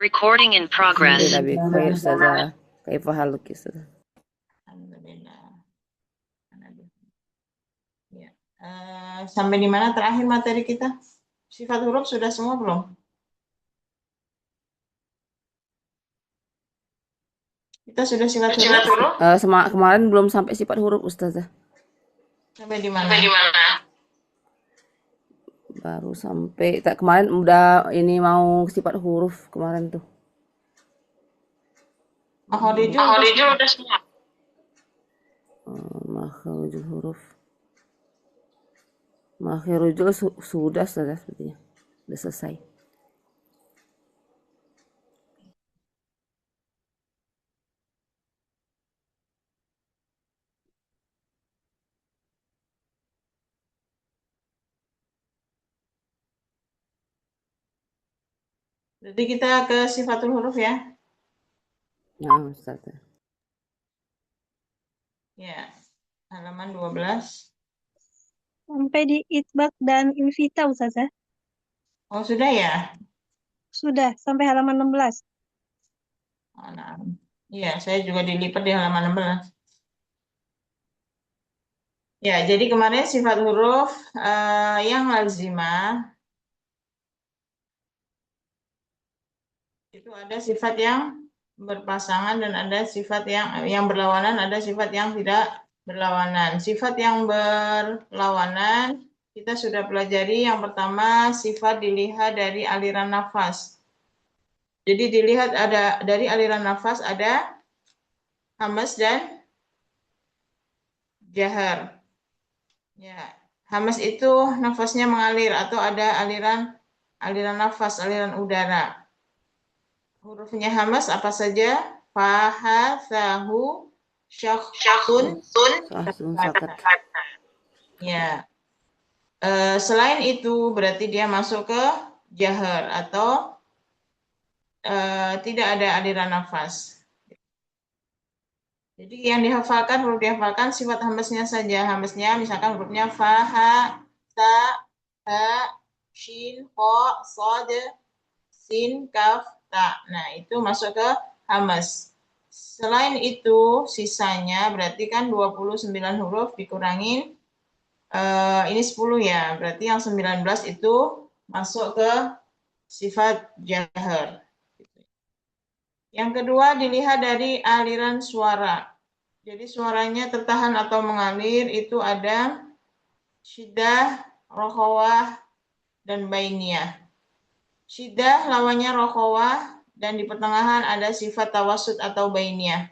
Recording in progress. Alhamdulillah bikhair Ustazah. Kaifa haluk Ustazah? Alhamdulillah. Ya. Sampai di mana terakhir materi kita? Sifat huruf sudah semua belum? Kita sudah sifat huruf? Kemarin belum sampai sifat huruf Ustazah. Sampai di mana? Baru sampai kemarin udah ini mau sifat huruf kemarin tuh. Makhorijul udah semua. Makhorijul huruf. Makhorijul sudah sepertinya. Udah selesai. Jadi kita ke sifatul huruf ya. Nah, Ustazah. Ya. Halaman 12. Sampai di itbaq dan invita Ustazah. Oh, sudah ya? Sudah, sampai halaman 16. Oh, nah. Iya, saya juga dilipat di halaman 16. Ya, jadi kemarin sifat huruf yang lazimah itu ada sifat yang berpasangan dan ada sifat yang berlawanan, ada sifat yang tidak berlawanan. Sifat yang berlawanan kita sudah pelajari. Yang pertama, sifat dilihat dari aliran nafas. Jadi dilihat ada dari aliran nafas ada hamas dan jahar. Ya, hamas itu nafasnya mengalir atau ada aliran nafas, aliran udara. Hurufnya hamas apa saja? Fa, ha, tha, hu, syakhun, sakat. Ya. Selain itu berarti dia masuk ke jahar atau tidak ada aliran nafas. Jadi yang dihafalkan, huruf dihafalkan sifat hamasnya saja. Hamasnya misalkan hurufnya fa, ha, ta, ha, shin, ho, sod, sin, kaf, ta. Nah, itu masuk ke hamas. Selain itu, sisanya berarti kan 29 huruf dikurangin ini 10 ya. Berarti yang 19 itu masuk ke sifat jahar. Yang kedua dilihat dari aliran suara. Jadi suaranya tertahan atau mengalir itu ada syiddah, rokhawah, dan bainiyah. Syiddah lawannya rokhawah dan di pertengahan ada sifat tawasud atau bainiyah.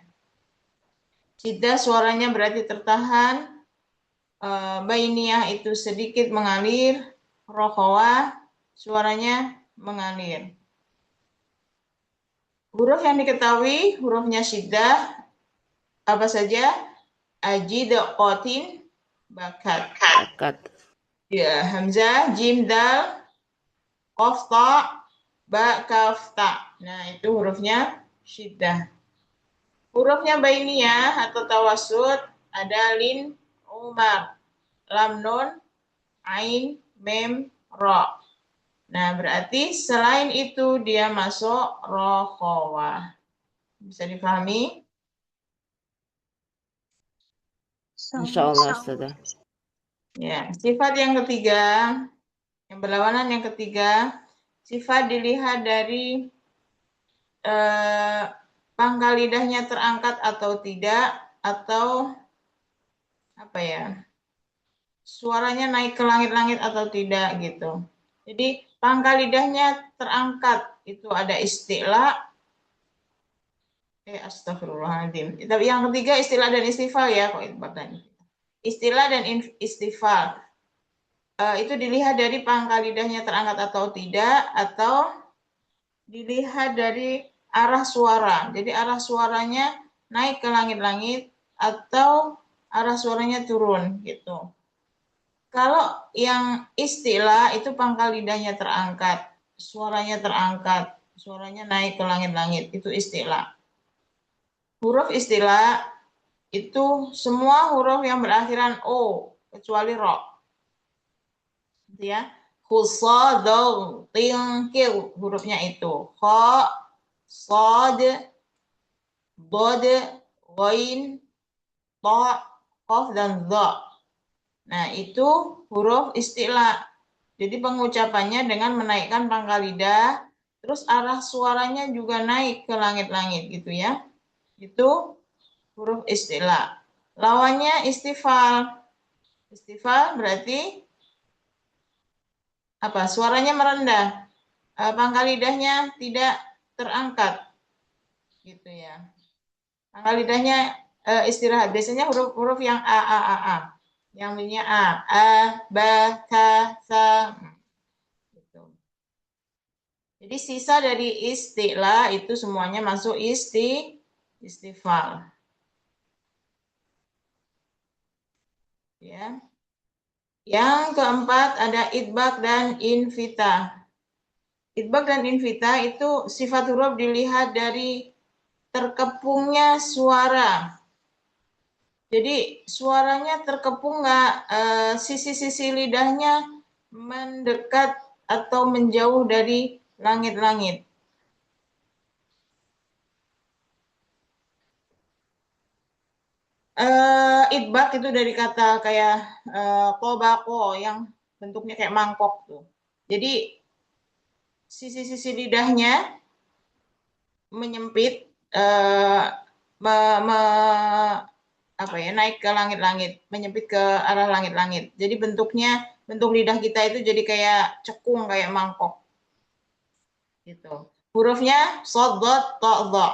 Syiddah suaranya berarti tertahan, bainiyah itu sedikit mengalir, rokhawah suaranya mengalir. Huruf yang diketahui hurufnya syiddah apa saja? Ajid, qatin, bakat. Ya, hamzah, jim, dal, qaf, ta, ba, kaf, ta. Nah, itu hurufnya syiddah. Hurufnya bainiyah atau tawasud ada lin, umar, lam, nun, ain, mem, ro. Nah, berarti selain itu dia masuk rokhawah. Bisa dipahami? Insyaallah Ustazah. Ya, sifat yang ketiga, yang berlawanan yang ketiga, sifat dilihat dari pangkal lidahnya terangkat atau tidak, atau apa ya, suaranya naik ke langit-langit atau tidak gitu. Jadi pangkal lidahnya terangkat itu ada isti'la, astagfirullahaladzim. Yang ketiga isti'la dan istifal ya, kok itu isti'la dan istifal. Itu dilihat dari pangkal lidahnya terangkat atau tidak, atau dilihat dari arah suara. Jadi arah suaranya naik ke langit-langit atau arah suaranya turun gitu. Kalau yang istilah itu pangkal lidahnya terangkat, suaranya naik ke langit-langit, itu istilah. Huruf istilah itu semua huruf yang berakhiran o kecuali ro. Ya, khusa, dong, tingkil hurufnya itu. Kho, Shad, Dod, Ghain, Ta, Qaf, dan Dha. Nah, itu huruf isti'la. Jadi pengucapannya dengan menaikkan pangkal lidah, terus arah suaranya juga naik ke langit-langit gitu ya. Itu huruf isti'la. Lawannya istifal. Istifal berarti apa? Suaranya merendah. Pangkal lidahnya tidak terangkat. Gitu ya. Pangkal lidahnya istirahat. Biasanya huruf-huruf yang a. Yang bunyinya a, ba, ta, sa. Gitu. Jadi sisa dari isti'la itu semuanya masuk istifal. Ya. Yang keempat ada idbak dan infitah. Idbak dan infitah itu sifat huruf dilihat dari terkepungnya suara. Jadi suaranya terkepung nggak, sisi-sisi lidahnya mendekat atau menjauh dari langit-langit. Idbak itu dari kata kayak kobako yang bentuknya kayak mangkok tuh. Jadi sisi-sisi lidahnya menyempit, naik ke langit-langit, menyempit ke arah langit-langit. Jadi bentuk lidah kita itu jadi kayak cekung, kayak mangkok. Gitu. Hurufnya shad, dot, ta, dha.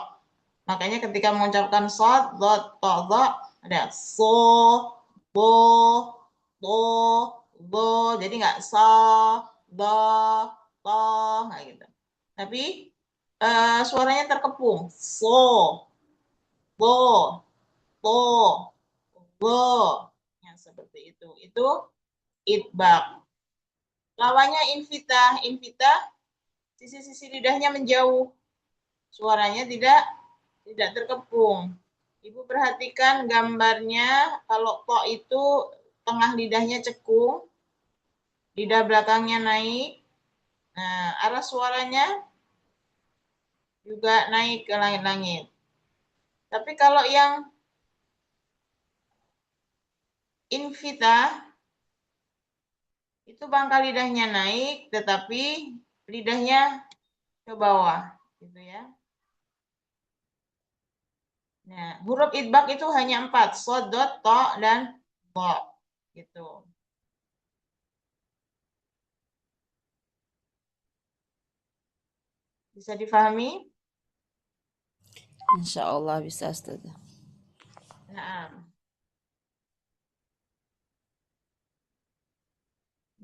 Makanya ketika mengucapkan shad, dot, ta, dha ada so, bo, to, do. Jadi nggak sa, da, ta, nggak gitu. Tapi suaranya terkepung. So, bo, to, bo. Yang seperti itu. Itu idbak. Lawannya infitah. Infitah sisi-sisi lidahnya menjauh. Suaranya tidak terkepung. Ibu perhatikan gambarnya, kalau to itu tengah lidahnya cekung, lidah belakangnya naik. Nah, arah suaranya juga naik ke langit-langit. Tapi kalau yang infitah itu pangkal lidahnya naik, tetapi lidahnya ke bawah, gitu ya. Nah, huruf idbak itu hanya 4, shad, dot, ta, dan dha, gitu. Bisa difahami? Insya Allah bisa, Ustazah.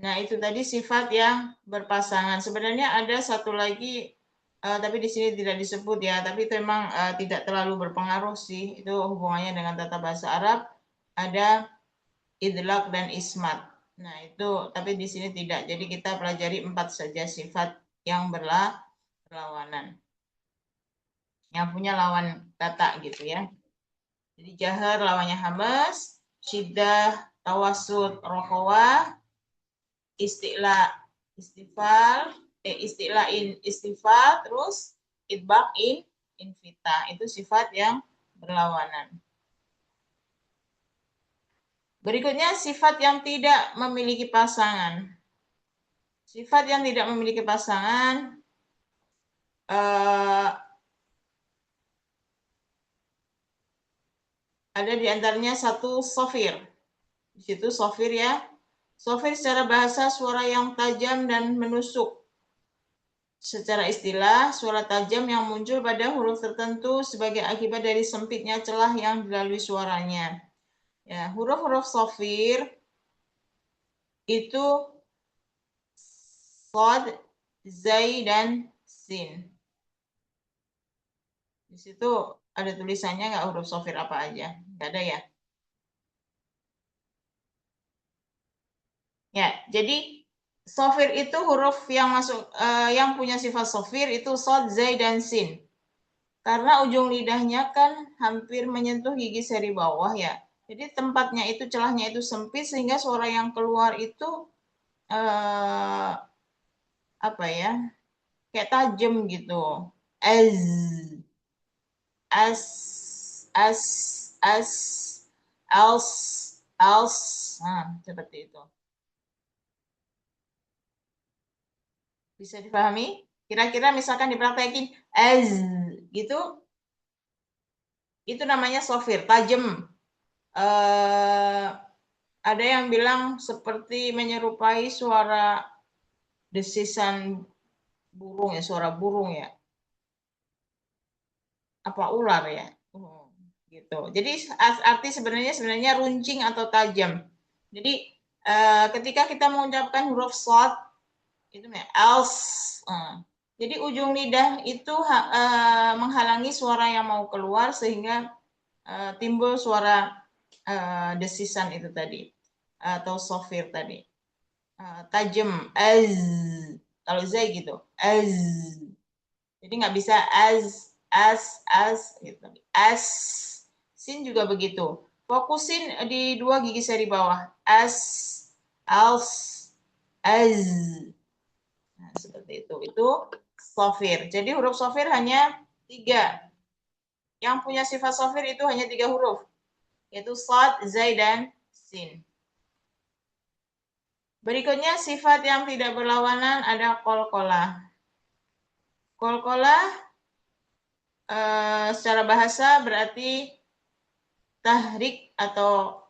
Nah, itu tadi sifat yang berpasangan. Sebenarnya ada satu lagi, tapi di sini tidak disebut ya. Tapi itu memang tidak terlalu berpengaruh sih. Itu hubungannya dengan tata bahasa Arab. Ada idlaq dan ismat. Nah, itu tapi di sini tidak. Jadi kita pelajari 4 saja sifat yang berlawanan. Yang punya lawan kata gitu ya. Jadi jahar lawannya hamas, syiddah, tawasud, rokhawah, isti'la, istifal, istifal, terus idbak, infitah. Itu sifat yang berlawanan. Berikutnya sifat yang tidak memiliki pasangan. Sifat yang tidak memiliki pasangan ada di antaranya satu sofir. Di situ sofir ya. Sofir secara bahasa suara yang tajam dan menusuk. Secara istilah, suara tajam yang muncul pada huruf tertentu sebagai akibat dari sempitnya celah yang dilalui suaranya. Ya, huruf-huruf sofir itu shad, zai, dan sin. Di situ ada tulisannya nggak huruf sofir apa aja? Nggak ada ya? Ya, jadi sofir itu huruf yang masuk yang punya sifat sofir itu shad, zai, dan sin. Karena ujung lidahnya kan hampir menyentuh gigi seri bawah ya. Jadi tempatnya itu celahnya itu sempit sehingga suara yang keluar itu apa ya? Kayak tajam gitu. az, as, as, as, als, als. Nah, seperti itu. Bisa dipahami? Kira-kira misalkan dipraktekin as gitu, itu namanya sofir, tajam. Ada yang bilang seperti menyerupai suara desisan burung ya, suara burung ya. Apa ular ya? Gitu. Jadi arti sebenarnya runcing atau tajam. Jadi ketika kita mengucapkan huruf shad itu als. Jadi ujung lidah itu menghalangi suara yang mau keluar sehingga timbul suara desisan itu tadi atau sofir tadi. Tajam az. Kalau zai gitu az. Jadi nggak bisa as gitu. As. Sin juga begitu. Fokusin di dua gigi seri bawah. As, als, az. Nah, seperti itu. Itu sofir. Jadi huruf sofir hanya 3. Yang punya sifat sofir itu hanya 3 huruf. Yaitu sad, zai, dan sin. Berikutnya sifat yang tidak berlawanan ada kolkolah. Kolkolah secara bahasa berarti tahrik atau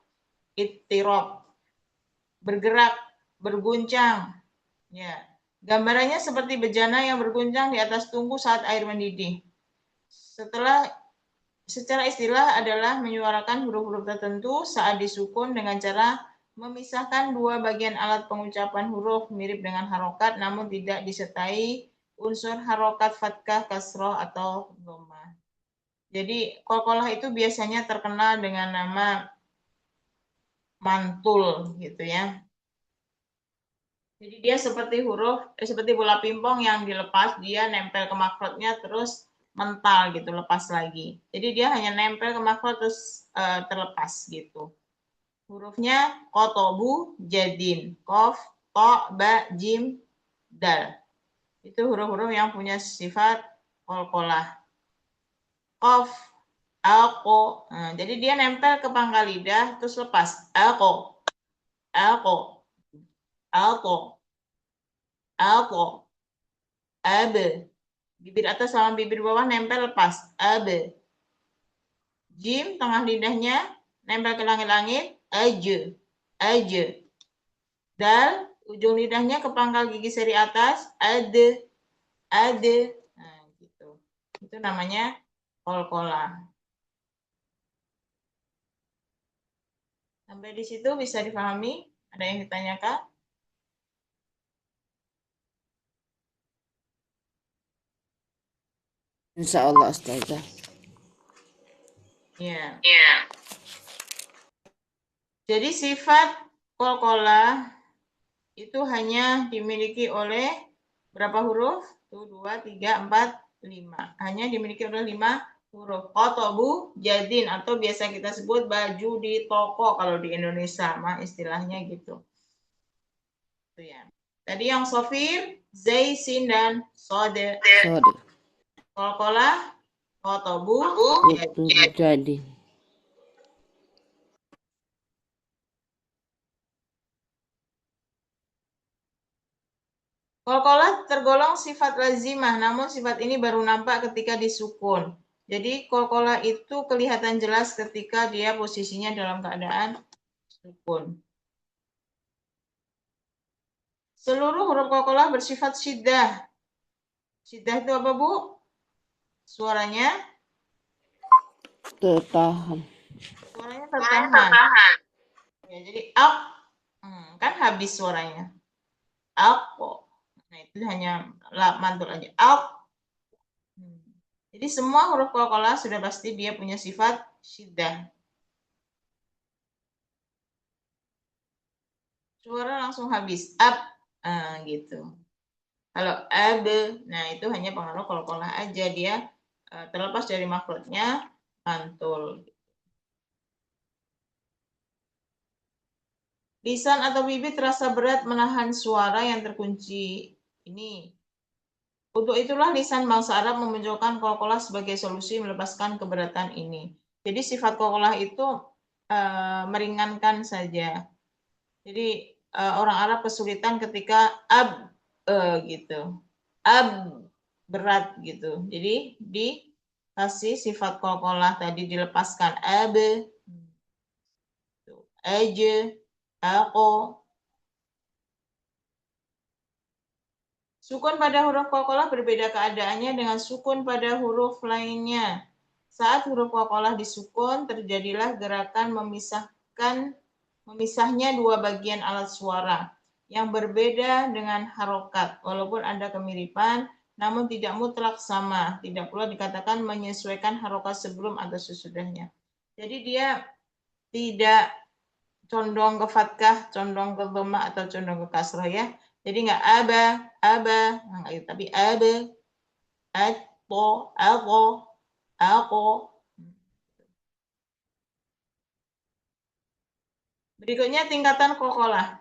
ittirob, bergerak, berguncang. Ya, gambarannya seperti bejana yang berguncang di atas tungku saat air mendidih. Secara istilah adalah menyuarakan huruf-huruf tertentu saat disukun dengan cara memisahkan dua bagian alat pengucapan huruf mirip dengan harokat namun tidak disertai unsur harokat fathah, kasroh, atau dhammah. Jadi kolkolah itu biasanya terkenal dengan nama mantul gitu ya. Jadi dia seperti seperti bola pingpong yang dilepas, dia nempel ke makrotnya terus mental gitu, lepas lagi. Jadi dia hanya nempel ke makrot terus terlepas gitu. Hurufnya kotobu, jadin, kof, to, ba, jim, dal. Itu huruf-huruf yang punya sifat kolkolah. Kof, alko. Nah, jadi dia nempel ke pangkal lidah terus lepas. Alko, alko, alko, alko, abe. Bibir atas sama bibir bawah nempel lepas. Abe. Jim, tengah lidahnya nempel ke langit-langit. Aje, aje. Dal, ujung lidahnya ke pangkal gigi seri atas. Ade, ade. Nah, gitu. Itu namanya kolkolah. Sampai di situ bisa dipahami? Ada yang ditanyakan? Insya Allah, Ustazah. Ya. Jadi sifat kolkolah itu hanya dimiliki oleh berapa huruf? 1, 2, 3, 4, 5. Hanya dimiliki oleh 5 huruf. Kotobu, jadin, atau biasa kita sebut baju di toko kalau di Indonesia mah istilahnya gitu. Itu ya. Tadi yang sofir, zai, sin, dan sode. Sorry. Kolkolah, kotobu, Itu jadi. kolkolah tergolong sifat lazimah, namun sifat ini baru nampak ketika disukun. Jadi kolkolah itu kelihatan jelas ketika dia posisinya dalam keadaan sukun. Seluruh huruf kolkolah bersifat syiddah. Syiddah itu apa, Bu? Suaranya? Tertahan. Suaranya tertahan. Ya, jadi ak, kan habis suaranya. Ak. Nah, itu hanya mantul aja. Ak. Jadi semua huruf kolkolah sudah pasti dia punya sifat syiddah. Suara langsung habis. Up. Gitu. Kalau ab, nah itu hanya pengaruh kolkolah aja. Dia terlepas dari makrotnya, mantul. Lisan atau bibir terasa berat menahan suara yang terkunci ini. Untuk itulah lisan bangsa Arab memunculkan qalqalah sebagai solusi melepaskan keberatan ini. Jadi sifat qalqalah itu meringankan saja. Jadi orang Arab kesulitan ketika gitu. Berat gitu. Jadi dikasih sifat qalqalah tadi dilepaskan aje, ako. Sukun pada huruf qalqalah berbeda keadaannya dengan sukun pada huruf lainnya. Saat huruf qalqalah disukun, terjadilah gerakan memisahnya dua bagian alat suara yang berbeda dengan harokat. Walaupun ada kemiripan, namun tidak mutlak sama. Tidak pula dikatakan menyesuaikan harokat sebelum atau sesudahnya. Jadi dia tidak condong ke fathah, condong ke dhamma atau condong ke kasrah ya. Jadi nggak aba, tapi ako. Berikutnya tingkatan qalqalah.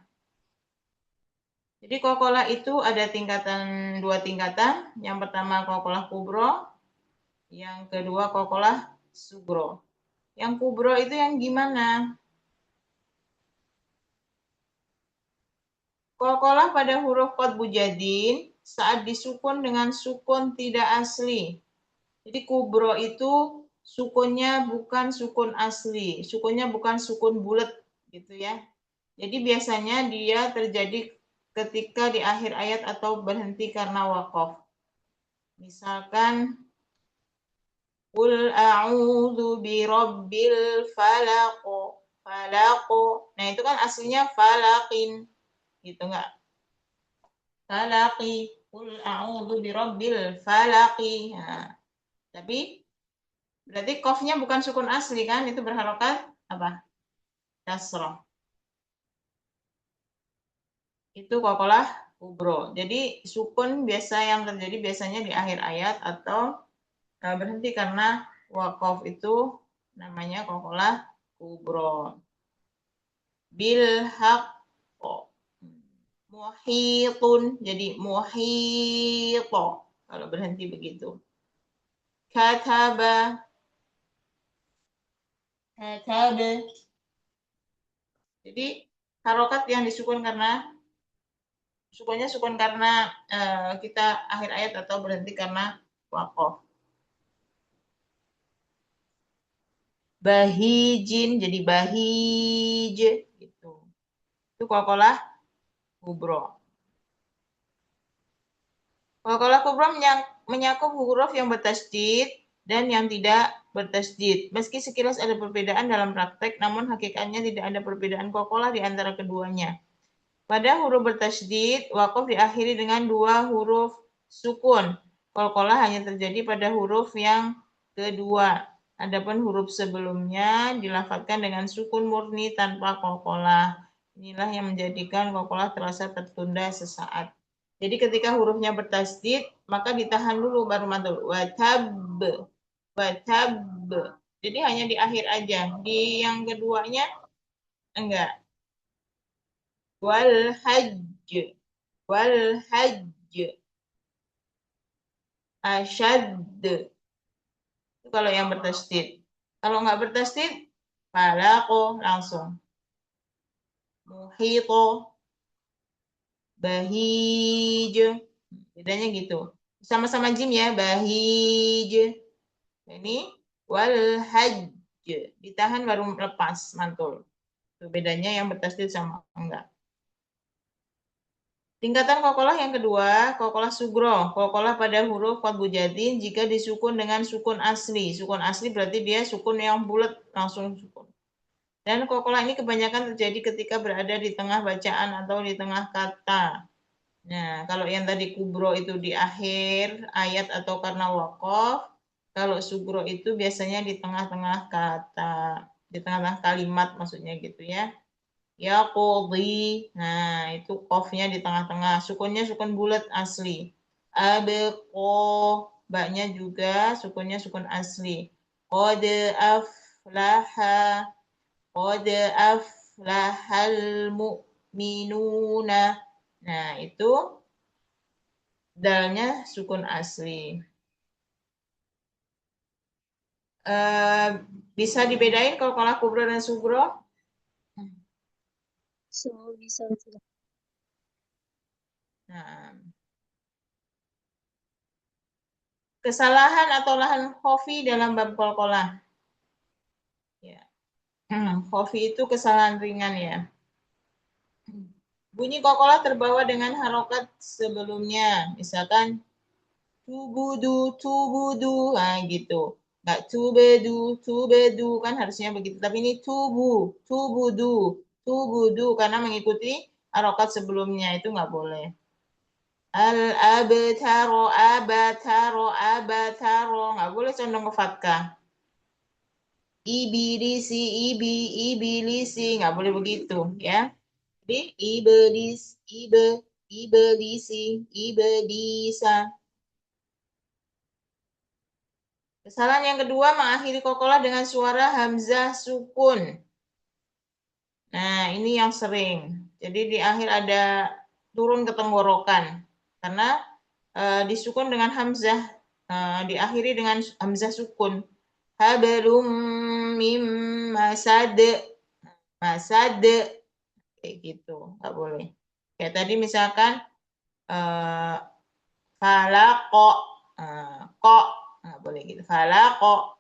Jadi qalqalah itu ada dua tingkatan. Yang pertama qalqalah kubro, yang kedua qalqalah sugro. Yang kubro itu yang gimana? Qalqalah pada huruf qad bujadin saat disukun dengan sukun tidak asli. Jadi kubro itu sukunnya bukan sukun asli, sukunnya bukan sukun bulat gitu ya. Jadi biasanya dia terjadi ketika di akhir ayat atau berhenti karena waqaf. Misalkan Qul a'udzu birabbil falaq. Falaq. Nah, itu kan aslinya falaqin. Gitu enggak? Falaqi. Qul a'udzu birabbil falaqi. Nah, tapi berarti qafnya bukan sukun asli kan? Itu berharokat apa? Kasrah. Itu qalqalah kubro. Jadi sukun biasa yang terjadi biasanya di akhir ayat atau berhenti karena waqaf itu namanya qalqalah kubro. Bil haqqo. Muhitun jadi muhito kalau berhenti begitu. Kataba. Jadi harokat yang disukun karena sukunnya sukun karena kita akhir ayat atau berhenti karena waqaf. Bahijin jadi bahij gitu. Itu qalqalah kubro. Qalqalah kubro menyakup huruf yang bertasydid dan yang tidak bertasydid. Meski sekilas ada perbedaan dalam praktek, namun hakikatnya tidak ada perbedaan qalqalah di antara keduanya. Pada huruf bertasydid, waqaf diakhiri dengan dua huruf sukun. Qalqalah hanya terjadi pada huruf yang kedua. Adapun huruf sebelumnya dilafadzkan dengan sukun murni tanpa qalqalah. Inilah yang menjadikan qalqalah terasa tertunda sesaat. Jadi ketika hurufnya bertasydid, maka ditahan dulu baru mantul. Watab. Jadi hanya di akhir aja. Di yang keduanya enggak. Wal hajj. Asyad. Itu kalau yang bertasydid. Kalau nggak bertasydid, falaqo langsung. Muhito. Bahij. Bedanya gitu. Sama-sama jim ya, bahij. Ini wal hajj. Ditahan baru lepas, mantul. Itu bedanya yang bertasydid sama enggak. Tingkatan qalqalah yang kedua, qalqalah sugro. Qalqalah pada huruf qad bujadin jika disukun dengan sukun asli. Sukun asli berarti dia sukun yang bulat, langsung sukun. Dan qalqalah ini kebanyakan terjadi ketika berada di tengah bacaan atau di tengah kata. Nah, kalau yang tadi kubro itu di akhir ayat atau karena waqaf, kalau sugro itu biasanya di tengah-tengah kata, di tengah-tengah kalimat maksudnya gitu ya. Yaqdi. Nah, itu qafnya di tengah-tengah. Sukunnya sukun bulat asli. Abqa. Baknya juga sukunnya sukun asli. Qad aflaha. Qad aflahal mu'minuna. Nah, itu Dalnya sukun asli. Bisa dibedain qalqalah kubro dan sugro? So, bisa. Nah, kesalahan atau lahan khofi dalam bab qalqalah. Ya. Khofi itu kesalahan ringan ya. Bunyi qalqalah terbawa dengan harokat sebelumnya. Misalkan tubudu, nah gitu. Nggak tubedu kan harusnya begitu. Tapi ini tubudu karena mengikuti harokat sebelumnya itu nggak boleh. Abataro, nggak boleh condong ke fatkah. Ibilisi, nggak boleh begitu ya. Jadi ibelisa. Kesalahan yang kedua mengakhiri qalqalah dengan suara hamzah sukun. Nah, ini yang sering. Jadi di akhir ada turun ke tenggorokan karena disukun dengan hamzah, diakhiri dengan hamzah sukun. Hablum mim masad, kayak gitu, nggak boleh. Kayak tadi misalkan eh, falaqo, kok, nggak boleh gitu. Falaqo,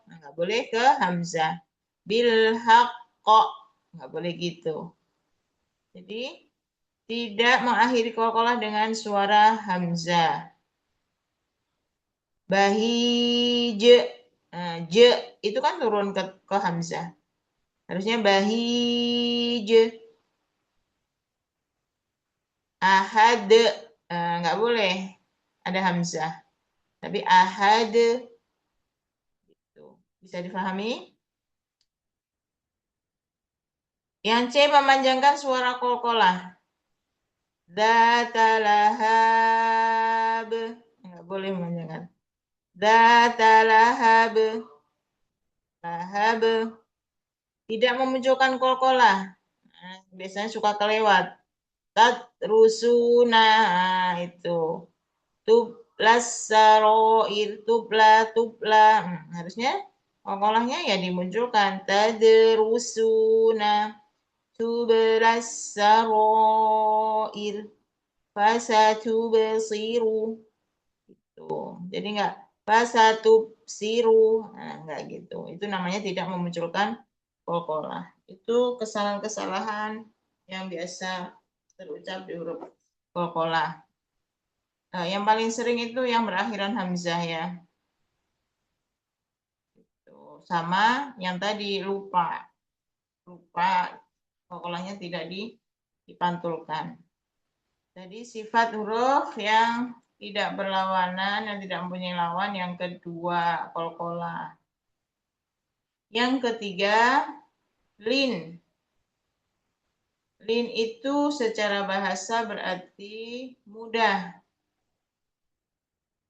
nggak boleh ke hamzah. Bilhaqo, nggak boleh gitu. Jadi tidak mengakhiri qalqalah dengan suara hamzah. Bahij, j itu kan turun ke hamzah. Harusnya bahij. Ahad, nggak boleh ada hamzah. Tapi ahad, gitu. Bisa difahami? Yang C memanjangkan suara qalqalah. Datalahab, nggak boleh memanjangkan. Datalahab, lahab, tidak memunculkan qalqalah. Nah, biasanya suka kelewat. Tatrusuna, itu. Tublas saroir, tubla. Harusnya qalqalahnya ya dimunculkan. Tadrusuna, tublas saroir, fasatubsiru. Tuh. Jadi enggak fasatubsiru. Nah, enggak gitu. Itu namanya tidak memunculkan qalqalah. Itu kesalahan-kesalahan yang biasa terucap di huruf qalqalah. Yang paling sering itu yang berakhiran hamzah ya. Sama yang tadi lupa. Lupa qalqalahnya tidak dipantulkan. Jadi sifat huruf yang tidak berlawanan, yang tidak mempunyai lawan, yang kedua qalqalah. Yang ketiga lin. Lin itu secara bahasa berarti mudah.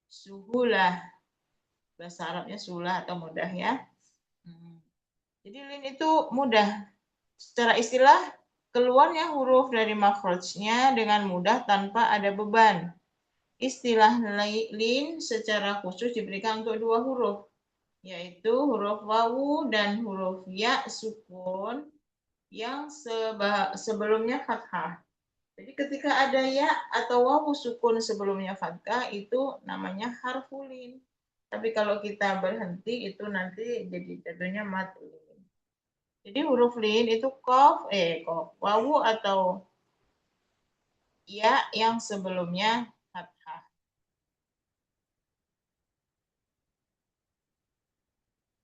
Suhulah. Bahasa Arabnya sulah atau mudah ya. Jadi lin itu mudah. Secara istilah keluarnya huruf dari makhrajnya dengan mudah tanpa ada beban. Istilah lin secara khusus diberikan untuk dua huruf, yaitu huruf wawu dan huruf ya sukun yang sebelumnya fathah. Jadi ketika ada ya atau wawu sukun sebelumnya fathah itu namanya harfulin. Tapi kalau kita berhenti itu nanti jadi jatuhnya matlin. Jadi huruf lin itu kof, wawu atau ya yang sebelumnya fathah.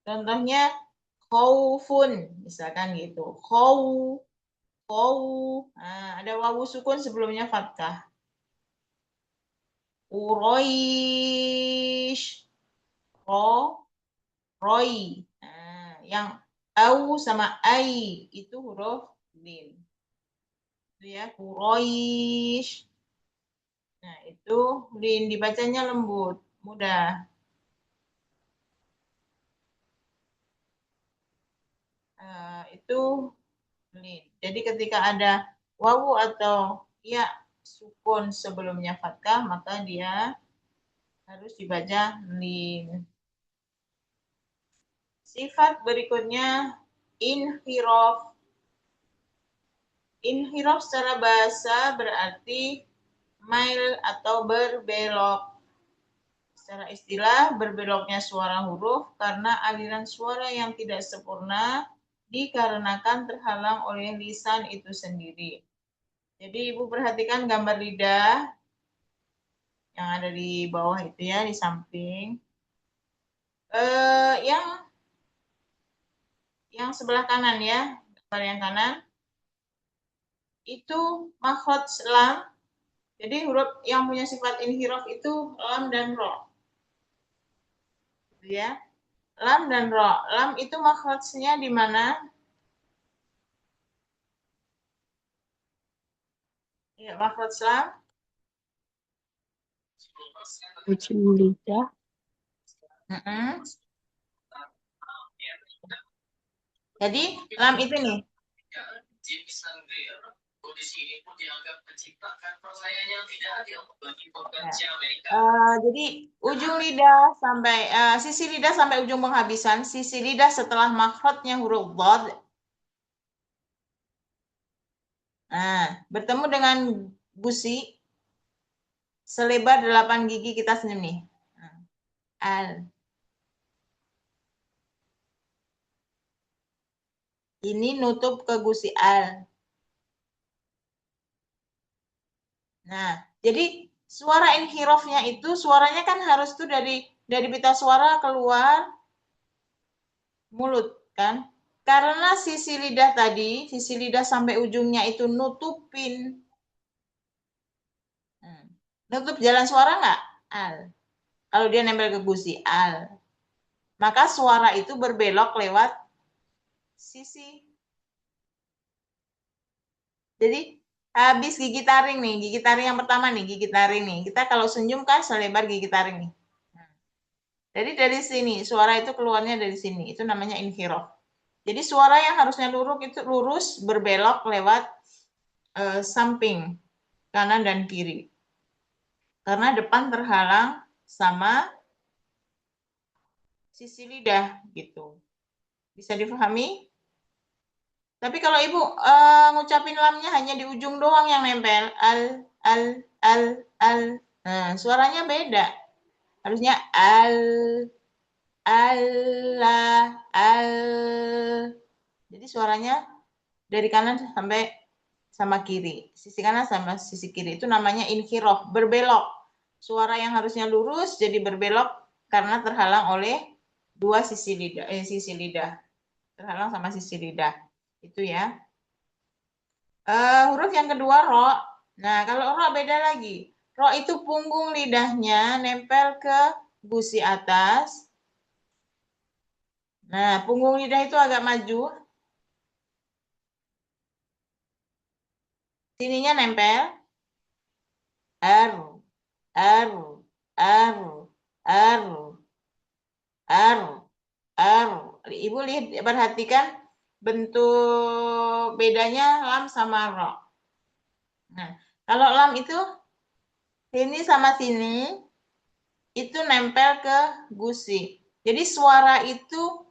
Contohnya khaufun, misalkan gitu. Khau. Nah, ada wawu sukun sebelumnya fathah. Uroish. Roi. Nah, yang au sama ai itu huruf lin. Itu ya, Quraish. Nah, itu lin dibacanya lembut, mudah. Itu lin. Jadi ketika ada wawu atau ya sukun sebelumnya fathah, maka dia harus dibaca lin. Sifat berikutnya inhiraf. Inhiraf secara bahasa berarti mail atau berbelok. Secara istilah, berbeloknya suara huruf karena aliran suara yang tidak sempurna dikarenakan terhalang oleh lisan itu sendiri. Jadi Ibu perhatikan gambar lidah yang ada di bawah itu ya, di samping. Yang sebelah kanan ya, gambar yang kanan. Itu makhraj lam. Jadi huruf yang punya sifat inhiraf itu lam dan ro. Gitu ya. Lam dan ro. Lam itu makhrajnya di mana? Ya, makhraj lam. Ujung lidah. Jadi lam itu nih. Jadi ujung lidah sampai sisi lidah sampai ujung penghabisan, sisi lidah setelah makhrajnya huruf dhad. Nah, bertemu dengan gusi selebar 8 gigi kita senyum nih. Al. Ini nutup ke gusi al. Nah, jadi suara inhirofnya itu suaranya kan harus tuh dari pita suara keluar mulut kan? Karena sisi lidah tadi, sisi lidah sampai ujungnya itu nutupin. Nutup jalan suara nggak? Al. Kalau dia nempel ke gusi al. Maka suara itu berbelok lewat sisi. Jadi habis gigi taring nih, gigi taring yang pertama nih, gigi taring nih. Kita kalau senyum kan selebar gigi taring nih. Jadi dari sini, suara itu keluarnya dari sini. Itu namanya inhiraf. Jadi suara yang harusnya lurus berbelok lewat samping kanan dan kiri. Karena depan terhalang sama sisi lidah gitu. Bisa dipahami? Tapi kalau Ibu ngucapin lamnya hanya di ujung doang yang nempel, al. Nah, suaranya beda. Harusnya al. Jadi suaranya dari kanan sampai sama kiri. Sisi kanan sama sisi kiri. Itu namanya inhiraf, berbelok. Suara yang harusnya lurus jadi berbelok karena terhalang oleh dua sisi lidah. Terhalang sama sisi lidah. Itu ya. Huruf yang kedua ro. Nah, kalau ro beda lagi. Ro itu punggung lidahnya nempel ke gusi atas. Nah, punggung lidah itu agak maju. Sininya nempel. R. Ibu lihat, perhatikan bentuk bedanya lam sama ro. Nah, kalau lam itu sini sama sini itu nempel ke gusi. Jadi suara itu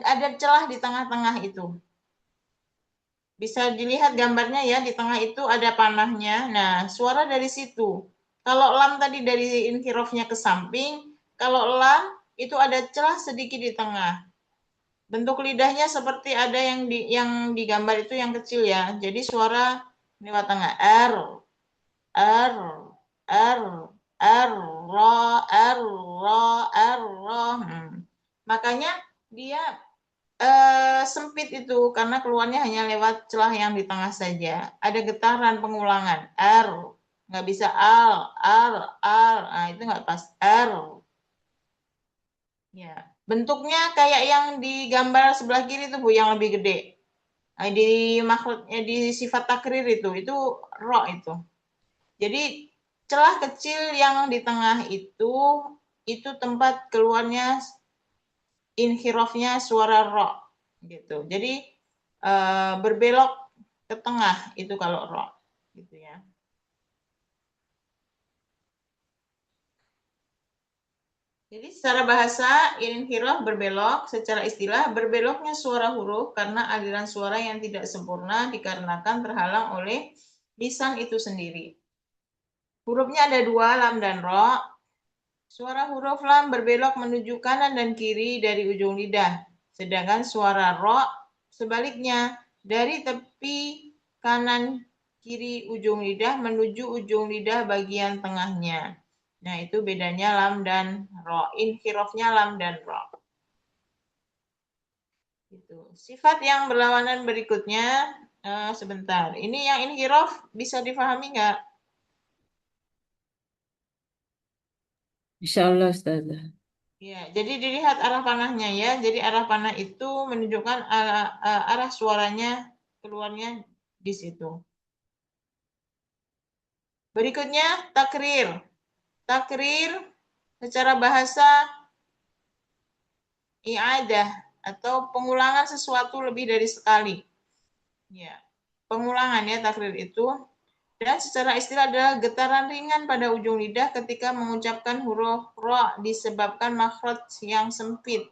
ada celah di tengah-tengah itu. Bisa dilihat gambarnya ya, di tengah itu ada panahnya. Nah, suara dari situ. Kalau lam tadi dari inhirofnya ke samping, kalau lam itu ada celah sedikit di tengah. Bentuk lidahnya seperti ada yang digambar itu yang kecil ya. Jadi suara lewat tengah. R, ro. Makanya dia sempit itu karena keluarnya hanya lewat celah yang di tengah saja. Ada getaran pengulangan. R. Nggak bisa al. Nah, itu nggak pas. R. Ya. Bentuknya kayak yang di gambar sebelah kiri itu Bu, yang lebih gede. Nah, di sifat takrir itu ro itu. Jadi celah kecil yang di tengah itu tempat keluarnya inhirofnya suara ro gitu. Jadi berbelok ke tengah itu kalau ro. gitu ya. Jadi secara bahasa inhiraf berbelok, secara istilah berbeloknya suara huruf karena aliran suara yang tidak sempurna dikarenakan terhalang oleh lisan itu sendiri. Hurufnya ada dua, lam dan ro. Suara huruf lam berbelok menuju kanan dan kiri dari ujung lidah, sedangkan suara ro sebaliknya dari tepi kanan kiri ujung lidah menuju ujung lidah bagian tengahnya. Nah, itu bedanya lam dan ro. Inhirofnya lam dan ro. Gitu. Sifat yang berlawanan berikutnya, sebentar. Ini yang inhirof bisa difahami nggak? Insyaallah Ustazah. Ya, jadi dilihat arah panahnya ya. Jadi arah panah itu menunjukkan arah suaranya keluarnya di situ. Berikutnya takrir. Takrir secara bahasa i'adah atau pengulangan sesuatu lebih dari sekali. Ya, pengulangan ya takrir itu. Dan secara istilah adalah getaran ringan pada ujung lidah ketika mengucapkan huruf ro disebabkan makhraj yang sempit.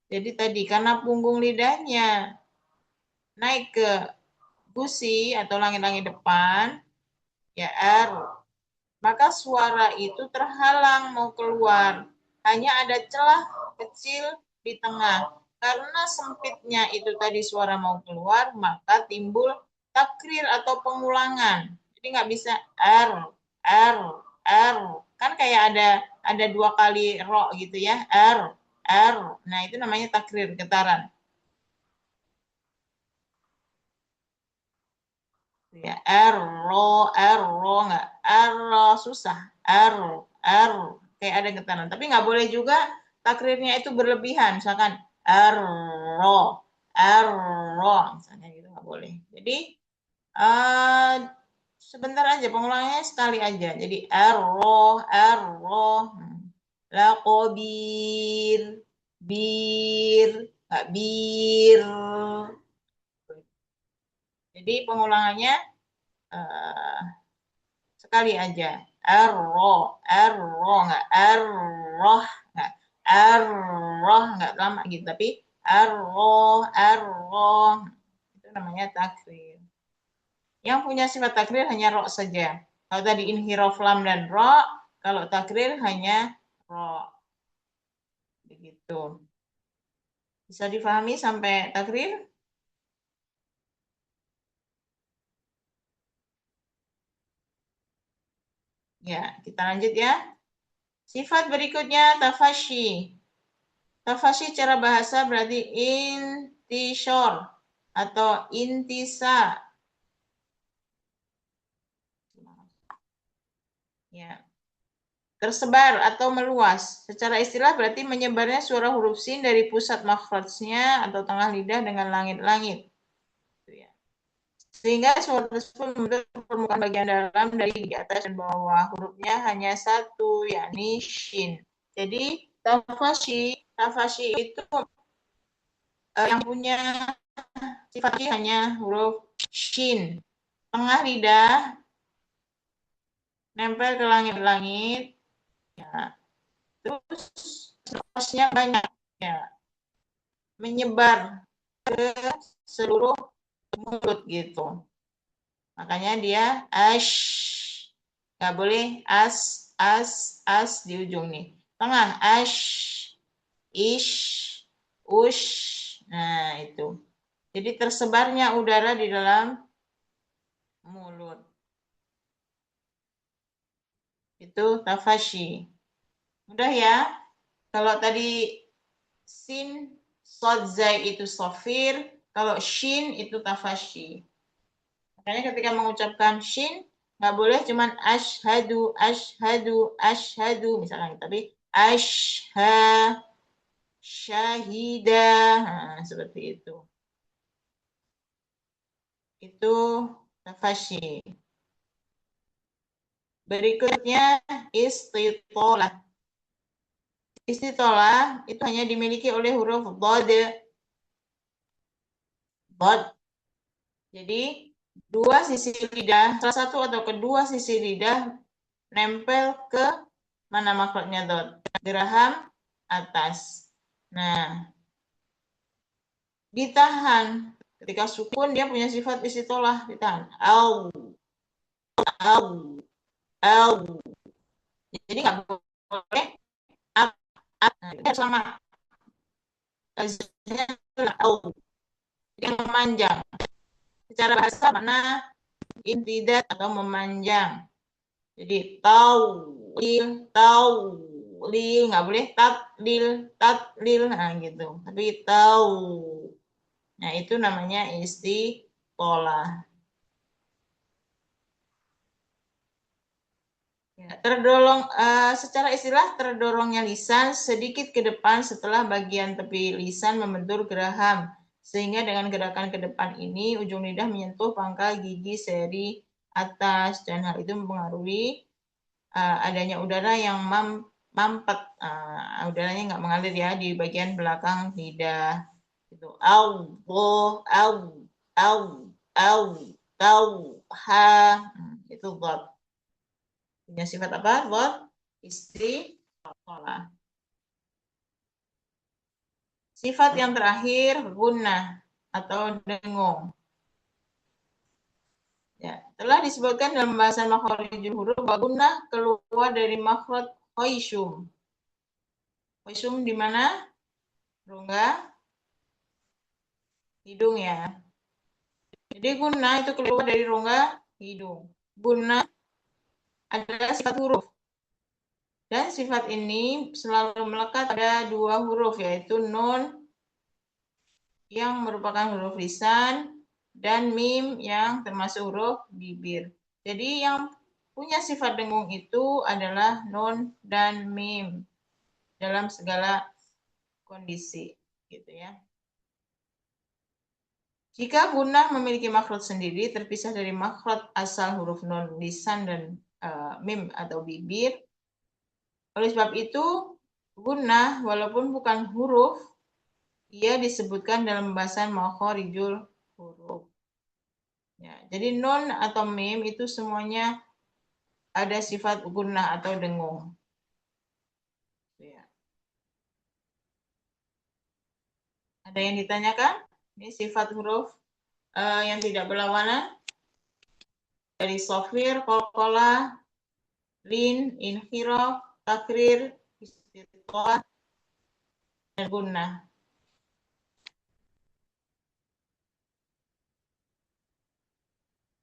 Jadi tadi karena punggung lidahnya naik ke gusi atau langit-langit depan, ya R, maka suara itu terhalang mau keluar. Hanya ada celah kecil di tengah. Karena sempitnya itu tadi suara mau keluar, maka timbul takrir atau pengulangan. Jadi nggak bisa R, R, R. Kan kayak ada dua kali ro gitu ya, R, R. Nah, itu namanya takrir, getaran. Ya, R, nggak, R susah, R, kayak ada getaran. Tapi nggak boleh juga takrirnya itu berlebihan, misalkan R, R, misalnya gitu nggak boleh. Jadi sebentar aja, pengulangnya sekali aja. Jadi R, lakobir, bir, nggak bir. Jadi pengulangannya uh, sekali aja. Arroh, nggak arroh, nggak arroh, nggak lama gitu. Tapi arroh, itu namanya takrir. Yang punya sifat takrir hanya ro saja. Kalau tadi inhirof lam dan ro, kalau takrir hanya ro. Begitu. Bisa difahami sampai takrir? Ya, kita lanjut ya. Sifat berikutnya tafashi. Tafashi cara bahasa berarti intishor atau intisa. Ya. Tersebar atau meluas. Secara istilah berarti menyebarnya suara huruf sin dari pusat makhrajnya atau tengah lidah dengan langit-langit. Sehingga suara tersebut membentuk permukaan bagian dalam dari di atas dan bawah. Hurufnya hanya satu, yakni shin. Jadi tafashi itu yang punya sifat hanya huruf shin. Tengah lidah nempel ke langit-langit. Ya. Terus nafasnya banyak. Ya. Menyebar ke seluruh mulut gitu. Makanya dia ash. Nggak boleh as di ujung nih. Tengah ash, ish, ush. Nah, itu. Jadi tersebarnya udara di dalam mulut. Itu tafashi. Mudah ya. Kalau tadi sin, sod, zai itu sofir. Kalau shin itu tafashi. Makanya ketika mengucapkan shin, nggak boleh cuman ashadu, ashadu, ashadu. Misalkan. Tapi ashha, syahida. Nah, seperti itu. Itu tafashi. Berikutnya istitolah. Istitolah itu hanya dimiliki oleh huruf dhad. Dhad. Jadi dua sisi lidah, salah satu atau kedua sisi lidah nempel ke mana makhrajnya dot? Geraham atas. Nah, ditahan. Ketika sukun dia punya sifat istitolah, ditahan. Au, au, au. Jadi nggak boleh up, up. Nah, sama au. Yang memanjang. Secara bahasa mana intidat atau memanjang. Jadi lil nggak boleh tat lil, nah gitu. Tapi tau. Nah itu namanya istiqolah. Ya, secara istilah terdorongnya lisan sedikit ke depan setelah bagian tepi lisan membentur geraham, sehingga dengan gerakan ke depan ini ujung lidah menyentuh pangkal gigi seri atas, dan hal itu mempengaruhi adanya udara yang mampet, udaranya nggak mengalir ya di bagian belakang lidah. Itu au, bo, au, tau, ha, itu verb. Punya sifat apa? Verb istiqolah. Sifat yang terakhir gunnah atau dengung. Ya, telah disebutkan dalam pembahasan makhorijul huruf bahwa gunnah keluar dari makhraj khoisyum. Khoisyum di mana? Rongga hidung ya. Jadi gunnah itu keluar dari rongga hidung. Gunnah adalah sifat huruf. Dan sifat ini selalu melekat pada dua huruf, yaitu nun yang merupakan huruf lisan dan mim yang termasuk huruf bibir. Jadi yang punya sifat dengung itu adalah nun dan mim dalam segala kondisi, gitu ya. Jika gunnah memiliki makhraj sendiri terpisah dari makhraj asal huruf nun lisan dan mim atau bibir, oleh sebab itu gunnah walaupun bukan huruf, ia disebutkan dalam pembahasan makhorijul huruf. Ya, jadi nun atau mim itu semuanya ada sifat gunnah atau dengung. Ya. Ada yang ditanyakan? Ini sifat huruf yang tidak berlawanan dari sofir, kolkola, lin, inhiraf, takrir, istiqolah, dan gunnah.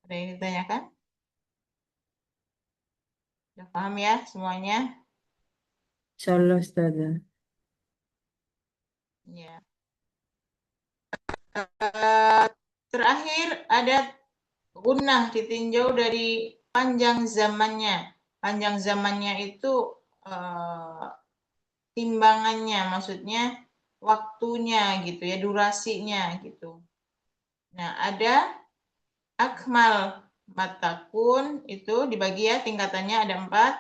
Ada yang ditanyakan? Sudah paham ya semuanya? Insyaallah Ustazah. Ya. Terakhir ada gunnah ditinjau dari panjang zamannya. Panjang zamannya itu timbangannya, maksudnya waktunya gitu ya, durasinya gitu. Nah, ada akmal matakun itu dibagi ya, tingkatannya ada 4.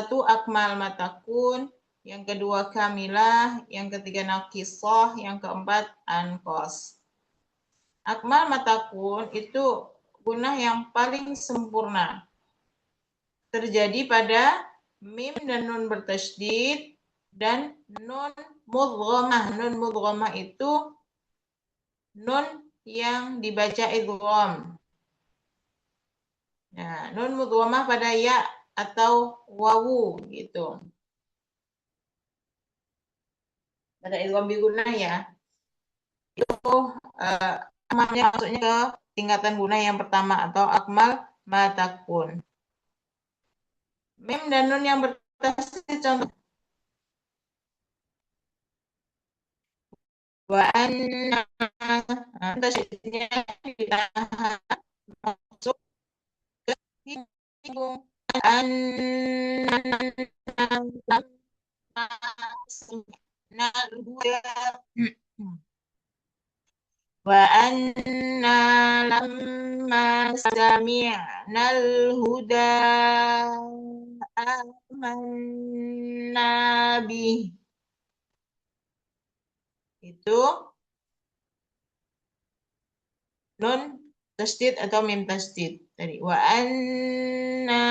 1 akmal matakun, yang kedua kamilah, yang ketiga nakisah, yang keempat ankos. Akmal matakun itu gunnah yang paling sempurna. Terjadi pada mim dan nun bertasydid dan nun mudghamah. Nun mudghamah itu nun yang dibaca idgham. Nah, nun mudghamah pada ya atau wawu gitu. Pada idgham bi gunnah ya. Itu akmalnya maksudnya ke tingkatan gunnah yang pertama atau akmal matakun. Mim dan nun yang bertasydid contoh wa anna, tasydidnya ditahan masuk ke hidung. Wa anna lamma sami'nal huda amanna bih. Itu nun tasdid atau mim tasdid. Tadi wa anna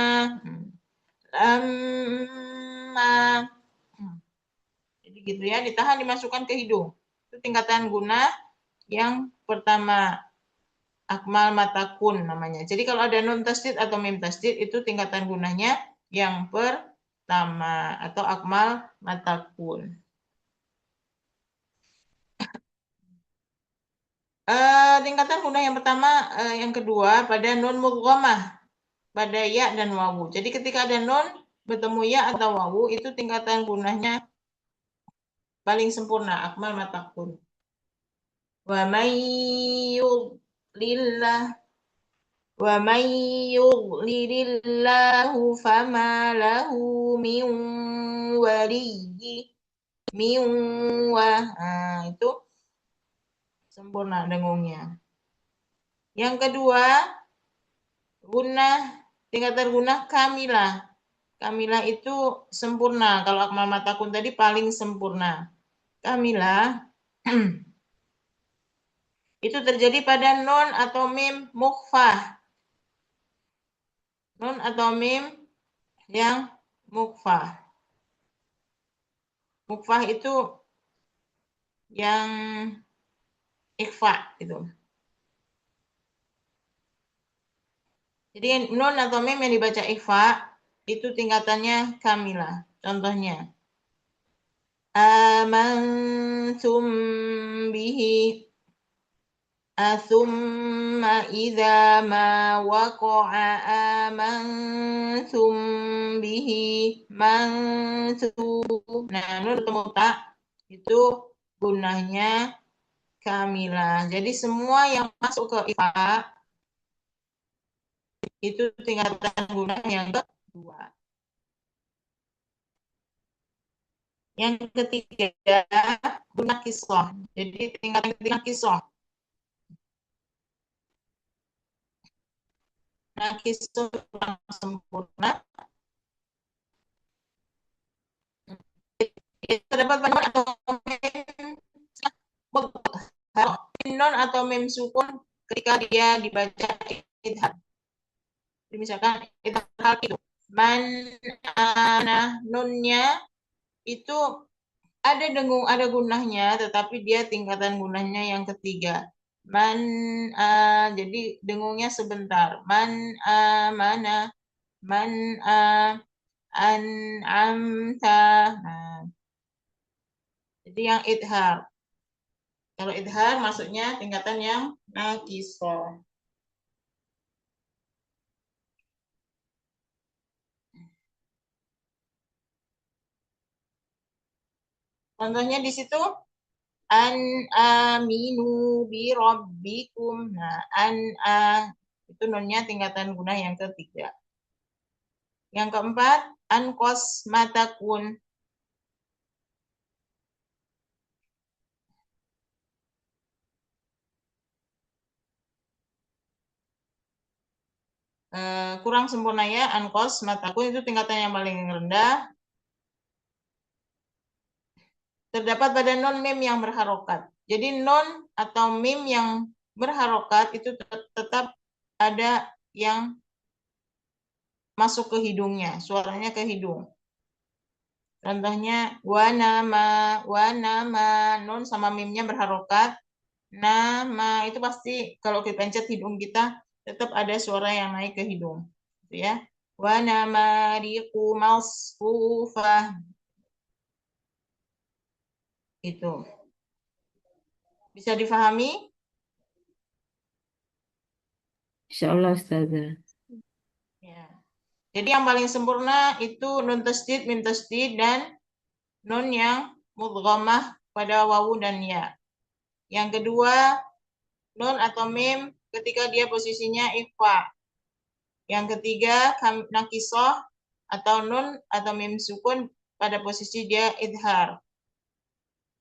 lamma. Jadi gitu ya, ditahan dimasukkan ke hidung. Itu tingkatan guna yang pertama, akmal matakun namanya. Jadi kalau ada nun tasdid atau mim tasdid itu tingkatan gunanya yang pertama atau akmal matakun. Tingkatan guna yang pertama, yang kedua pada nun mudghamah, pada ya dan wawu. Jadi ketika ada nun bertemu ya atau wawu itu tingkatan gunanya paling sempurna, akmal matakun. Wa may yudlillah wa may yudlilillahu fama lahu min waliyyi min wa. Itu sempurna dengungnya. Yang kedua, tingkatan gunah kamilah. Kamilah itu sempurna. Kalau akmal matakun tadi paling sempurna. Kamilah itu terjadi pada nun atau mim mukhfah. Nun atau mim yang mukhfah. Mukhfah itu yang ikhfa itu. Jadi nun atau mim yang dibaca ikhfa itu tingkatannya kamilah. Contohnya amantum bihi thumma idza ma waqa'a amantum bihi mantum. Nah, nun ketemu tak itu gunanya kamilah. Jadi semua yang masuk ke ikhfa itu tingkatan guna yang kedua. Yang ketiga, guna kisah. Jadi tingkatan ketiga kisah. Nah, kisah kurang sempurna. Terdapat pada atau non atau mem sukun ketika dia dibaca idhar. Misalkan idhar itu man ana nunnya itu ada dengung, ada gunahnya, tetapi dia tingkatan gunahnya yang ketiga. Jadi dengungnya sebentar. Man mana man an'amta. Nah, jadi yang idhar. Kalau idhar maksudnya tingkatan yang naqisoh. Contohnya di situ aminu bi rabbikum. Nah, itu nunnya tingkatan guna yang ketiga. Yang keempat, ankos matakun. Kurang sempurna ya, ankos matakun itu tingkatan yang paling rendah. Terdapat pada non mim yang berharokat. Jadi non atau mim yang berharokat itu tetap ada yang masuk ke hidungnya, suaranya ke hidung. Contohnya wa nama, nun sama mimnya berharokat. Nama itu pasti kalau kita pencet hidung kita tetap ada suara yang naik ke hidung, gitu ya. Wa nama riqu masfufah. Itu. Bisa difahami? Insyaallah Ustazah. Ya. Jadi yang paling sempurna itu nun tasdid, mim tasdid, dan nun yang mudghamah pada wawu dan ya. Yang kedua, nun atau mim ketika dia posisinya ikhfa. Yang ketiga, nakisoh atau nun atau mim sukun pada posisi dia idhar.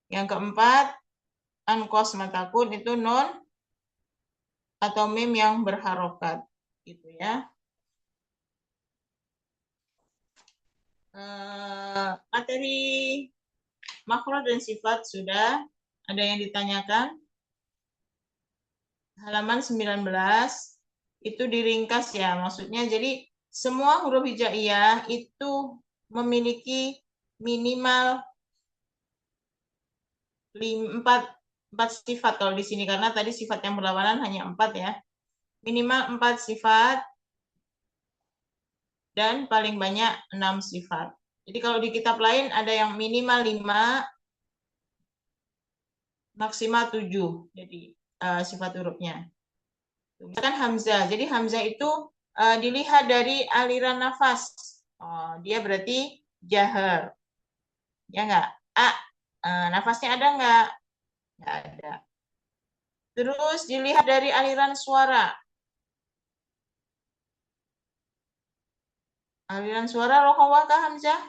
Yang keempat, ankos matakun itu nun atau mim yang berharokat. Gitu ya. Materi makhraj dan sifat sudah. Ada yang ditanyakan? halaman 19 itu diringkas ya, maksudnya jadi semua huruf hijaiyah itu memiliki minimal 4 sifat kalau di sini, karena tadi sifat yang berlawanan hanya 4 ya. Minimal 4 sifat dan paling banyak 6 sifat. Jadi kalau di kitab lain ada yang minimal 5, maksimal 7. Jadi sifat hurufnya. Misalkan Hamzah. Jadi Hamzah itu dilihat dari aliran nafas. Oh, dia berarti jahar. Ya enggak? Nafasnya ada enggak? Enggak ada. Terus dilihat dari aliran suara. Aliran suara rokhawah kah Hamzah?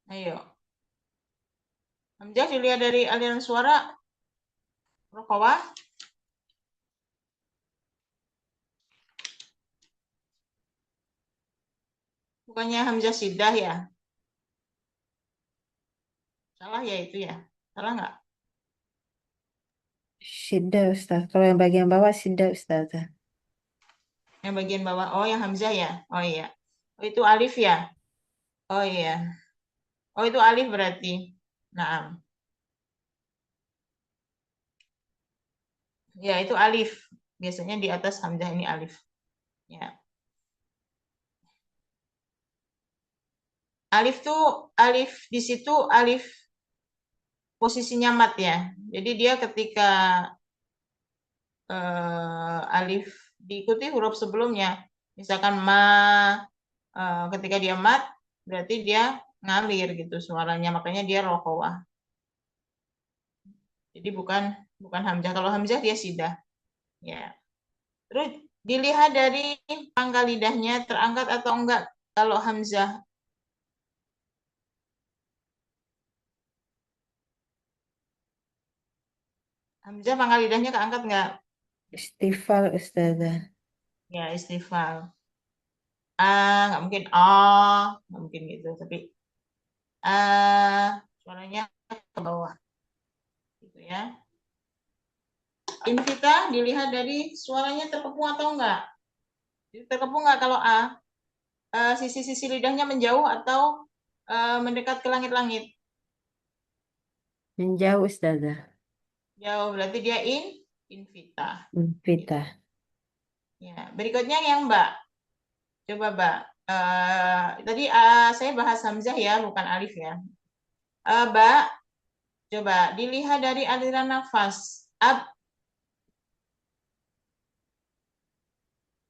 Ayo. Hamzah dilihat dari aliran suara rokhawah. Bukannya Hamzah Siddah ya? Salah ya itu ya? Salah nggak? Syiddah Ustaz. Kalau yang bagian bawah Syiddah Ustaz. Yang bagian bawah. Oh, yang Hamzah ya? Oh iya. Oh, itu alif ya? Oh iya. Oh, itu alif berarti. Nah, ya itu alif. Biasanya di atas Hamzah ini alif. Ya. Alif tuh, alif di situ alif posisinya mat ya. Jadi dia ketika alif diikuti huruf sebelumnya, misalkan ma, ketika dia mat, berarti dia ngalir gitu suaranya, makanya dia rokhawah. Jadi bukan Hamzah. Kalau Hamzah dia sidah. Ya. Terus dilihat dari pangkal lidahnya terangkat atau enggak kalau Hamzah. Hamzah pangkal lidahnya keangkat enggak? Istifal Ustaz. Ya, istifal. Nggak mungkin nggak mungkin gitu. Tapi suaranya ke bawah. Gitu ya. Invita dilihat dari suaranya terkepung atau enggak. Jadi terkepung enggak kalau sisi-sisi lidahnya menjauh atau mendekat ke langit-langit. Menjauh Ustaz. Jauh berarti dia invita. Invita. Ya, berikutnya yang Mbak. Coba Mbak. Tadi saya bahas Hamzah ya, bukan alif ya. Mbak, coba dilihat dari aliran nafas.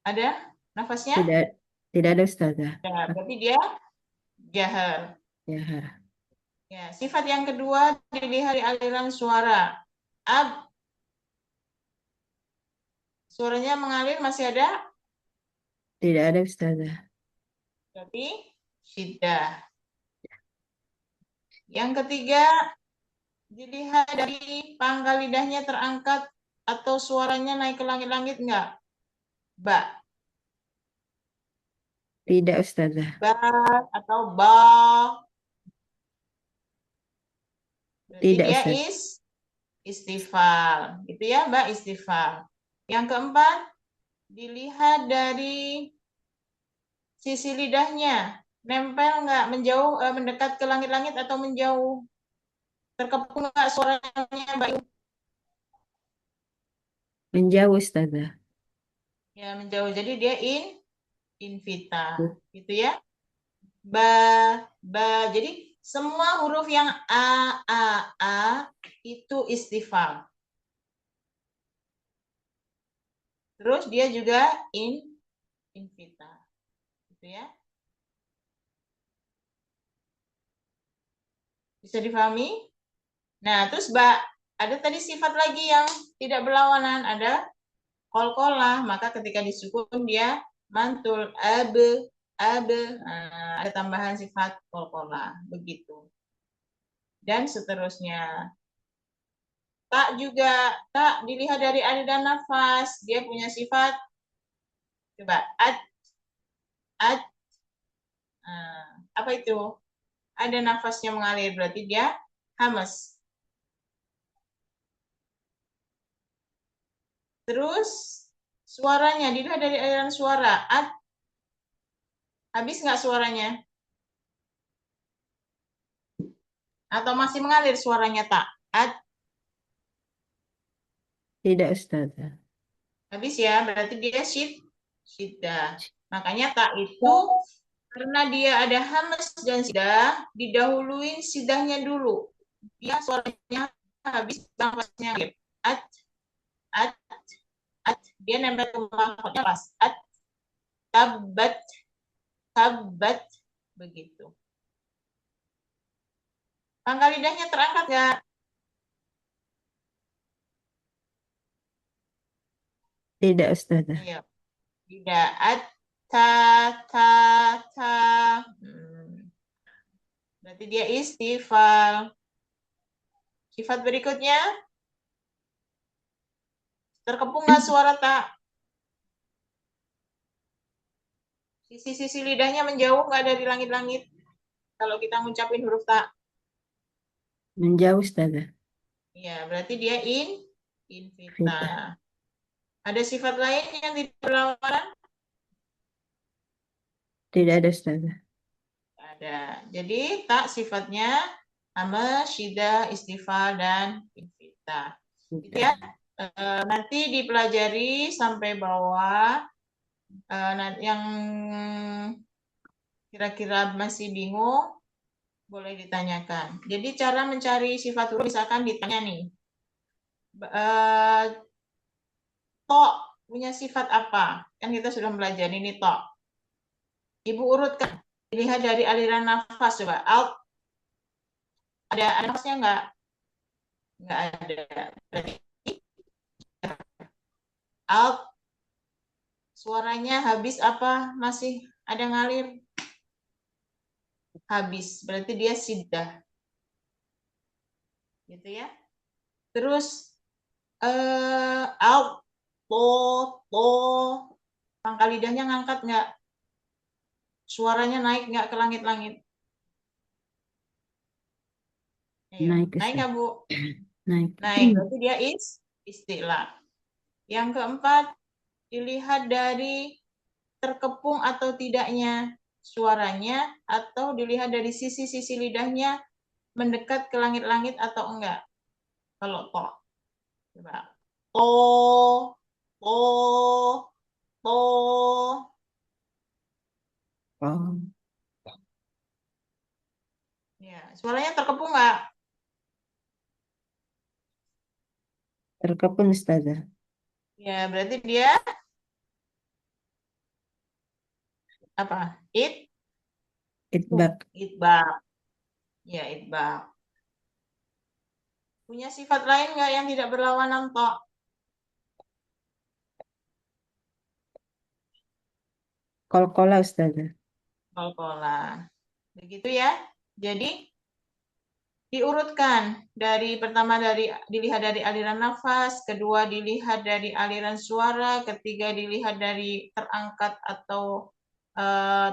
Ada nafasnya? Tidak ada Ustaz. Ya, berarti dia jahar. Ya. Ya, sifat yang kedua dilihat dari aliran suara. Suaranya mengalir masih ada? Tidak ada Ustaz. Berarti syiddah. Yang ketiga, dilihat dari pangkal lidahnya terangkat atau suaranya naik ke langit-langit enggak? Ba. Tidak Ustaz. Ba atau ba. Berarti Tidak dia Ustaz. istifal. Itu ya, Mbak, istifal. Yang keempat, dilihat dari sisi lidahnya. Nempel enggak? Menjauh, mendekat ke langit-langit atau menjauh? Terkepung enggak suaranya, Mbak? Menjauh Ustaz. Ya, menjauh. Jadi dia invita. Gitu ya. Ba, ba. Jadi semua huruf yang a itu istifal. Terus dia juga invita. Gitu ya. Bisa difahami? Nah, terus ada tadi sifat lagi yang tidak berlawanan, ada qalqalah, maka ketika disukun dia mantul abe. Nah, ada tambahan sifat qalqalah, begitu. Dan seterusnya. Tak juga, tak dilihat dari aliran nafas, dia punya sifat, coba, ad. Apa itu? Ada nafasnya mengalir, berarti dia hamas. Terus suaranya dilihat dari aliran suara. Habis nggak suaranya? Atau masih mengalir suaranya tak? Tidak, Ustazah. Habis ya, berarti dia syiddah. Makanya tak itu karena dia ada hamas dan sidah, didahuluin sidahnya dulu. Dia suaranya habis nafasnya ngip. At, at, at. Dia nempel ke mahkotnya pas. Tabat, tabat. Begitu. Pangkal lidahnya terangkat nggak? Tidak, Ustazah. Ayo. Tidak. Ta, ta, ta. Berarti dia istifal. Sifat berikutnya. Terkepung nggak suara tak? Sisi-sisi lidahnya menjauh nggak dari langit-langit? Kalau kita ngucapin huruf tak. Menjauh, Ustazah. Ya, berarti dia Fita. invita. Ada sifat lain yang tidak berlawanan? Tidak ada, Ustazah. Ada. Jadi tak sifatnya hamas, syiddah, istifal, dan invita. Gitu ya. Nanti dipelajari sampai bawah. Yang kira-kira masih bingung, boleh ditanyakan. Jadi cara mencari sifat huruf misalkan ditanya nih. To punya sifat apa? Kan kita sudah belajar ini to. Ibu urutkan. Dilihat dari aliran nafas coba. Out. Ada nafasnya enggak? Enggak ada. Berarti out. Suaranya habis apa? Masih ada ngalir? Habis. Berarti dia siddah. Gitu ya. Terus out. To. Pangkal lidahnya ngangkat nggak? Suaranya naik nggak ke langit-langit? Naik, Naik nggak, Bu? Naik. Naik. Berarti dia istilah. Yang keempat, dilihat dari terkepung atau tidaknya suaranya, atau dilihat dari sisi-sisi lidahnya mendekat ke langit-langit atau enggak. Kalau to. Coba. To, to, to. Oh, Ya, suaranya terkepung nggak? terkepung, Ustazah. Ya, berarti dia apa? Itbak. Itbak. Ya, itbak. Punya sifat lain nggak yang tidak berlawanan to? Kolkola, Ustazah. Kolkola. Begitu ya. Jadi diurutkan dari pertama dilihat dari aliran nafas, kedua dilihat dari aliran suara, ketiga dilihat dari terangkat atau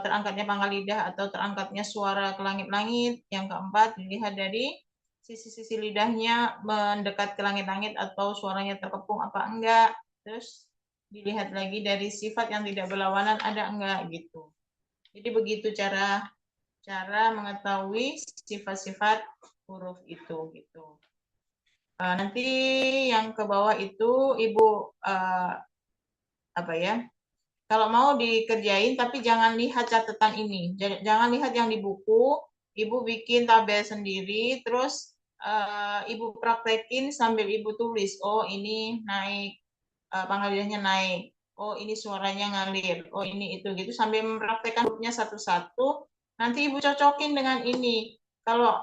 terangkatnya pangkal lidah atau terangkatnya suara ke langit-langit, yang keempat dilihat dari sisi-sisi lidahnya mendekat ke langit-langit atau suaranya terkepung apa enggak, terus dilihat lagi dari sifat yang tidak berlawanan ada enggak gitu. Jadi begitu cara mengetahui sifat-sifat huruf itu gitu. Nanti yang ke bawah itu Ibu apa ya? Kalau mau dikerjain tapi jangan lihat catatan ini. Jangan lihat yang di buku, Ibu bikin tabel sendiri terus Ibu praktekin sambil Ibu tulis. Oh, ini naik pangkal lidahnya naik. Oh, ini suaranya ngalir. Oh, ini itu gitu sambil mempraktekkan hurufnya satu-satu. Nanti Ibu cocokin dengan ini. Kalau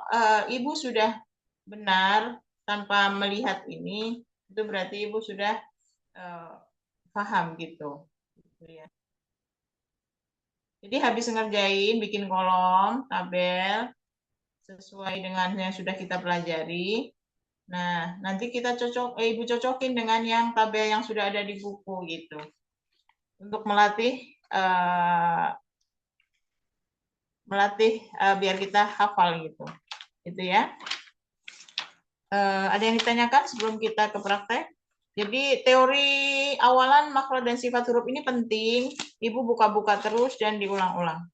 Ibu sudah benar tanpa melihat ini, itu berarti Ibu sudah paham gitu. Ya. Jadi habis ngerjain, bikin kolom, tabel, sesuai dengan yang sudah kita pelajari. Nah, nanti kita Ibu cocokin dengan yang tabel yang sudah ada di buku gitu. Untuk melatih biar kita hafal gitu. Itu ya. Ada yang ditanyakan sebelum kita ke praktek? Jadi teori awalan makhraj dan sifat huruf ini penting. Ibu buka-buka terus dan diulang-ulang.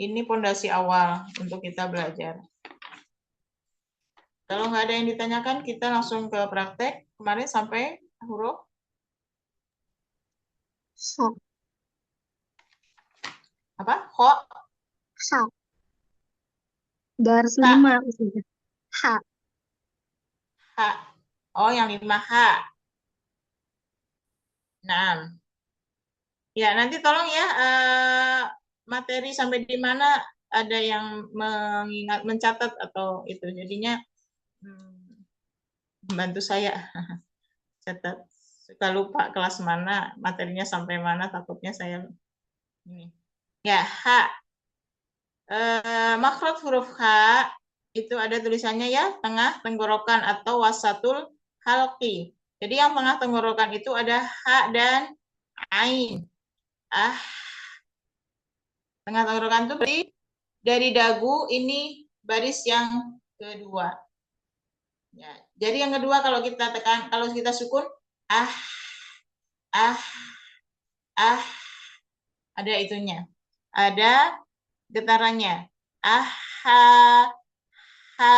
Ini pondasi awal untuk kita belajar. Kalau nggak ada yang ditanyakan, kita langsung ke praktek. Kemarin sampai huruf Ha. apa? Ho, Ha. Garis ha, 5 Ustazah. Ha. ha. Oh, yang 5 H. Nah, ya nanti tolong ya materi sampai di mana ada yang mencatat atau itu. Jadinya bantu saya catat. Suka lupa kelas mana, materinya sampai mana, takutnya saya ini. Ya, H. Makhraj huruf H itu ada tulisannya ya, tengah tenggorokan atau wasatul halqi. Jadi yang tengah tenggorokan itu ada H dan Ain. Tengah tenggorokan itu berarti dari dagu ini baris yang kedua. Ya, jadi yang kedua kalau kita tekan, kalau kita sukun, ah, ada itunya, ada getarannya, ha, ha, ha.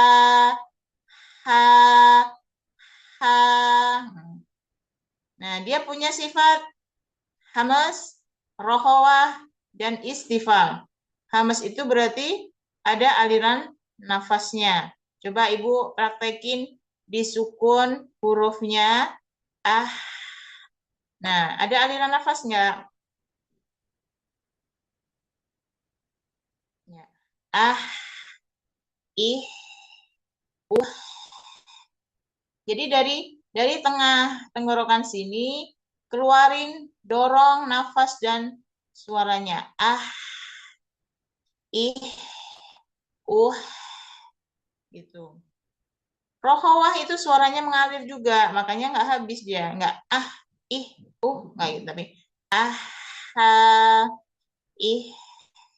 Nah, dia punya sifat hamas, rohowah, dan istifal. Hamas itu berarti ada aliran nafasnya. Coba Ibu praktekin di sukun hurufnya ah. Nah, ada aliran nafas nggak? Ya. Ah, ih, Jadi dari tengah tenggorokan sini keluarin, dorong nafas dan suaranya. Ah, ih, gitu. Rohowah itu suaranya mengalir juga, makanya nggak habis dia, nggak ih, nggak gitu, tapi ah, ha, ih,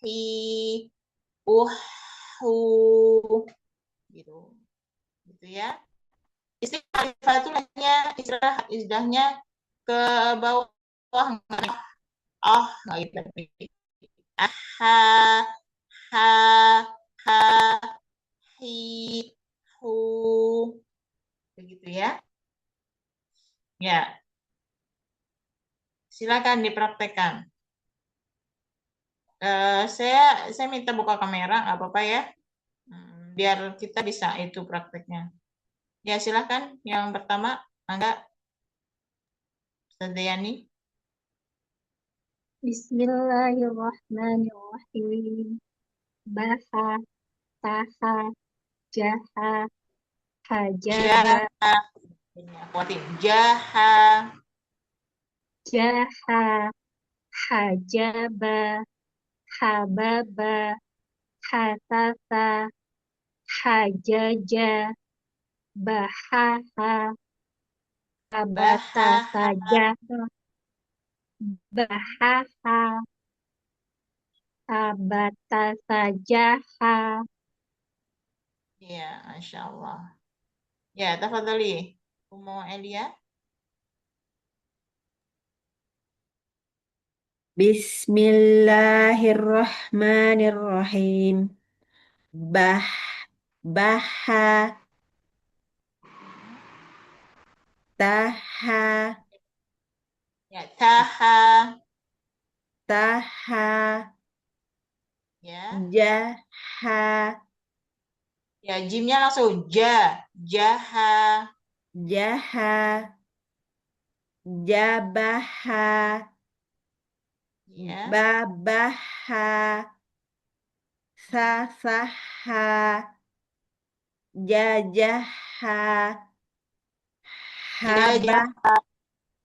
hi, hu, gitu, gitu ya. Istilah itu hanya istilahnya ke bawah, nggak gitu, tapi ha, ha, ha, hi, hu, begitu ya. Ya, silakan dipraktekkan. Saya minta buka kamera, nggak apa-apa ya, biar kita bisa itu prakteknya. Ya silakan, yang pertama, Angga, Ustazah Yani. Bismillahirrahmanirrahim. Baha, taha, jaha, hajaba, Jaha, ini akuatin. Jaha, jaha, hajaba, hababa, hatata, hajaja, bahaha, abata bahaha. saja, bahaha, abata sajaha. Ya, Masya Allah. Ya, tafadhali. Umu Elia. Bismillahirrahmanirrahim. Baha, taha, Ya, taha. taha, Ya, jaha, ya, jimnya langsung jaha. jaha, jabaha, Ya, babaha, sasaha, jajaha, jajah, habah,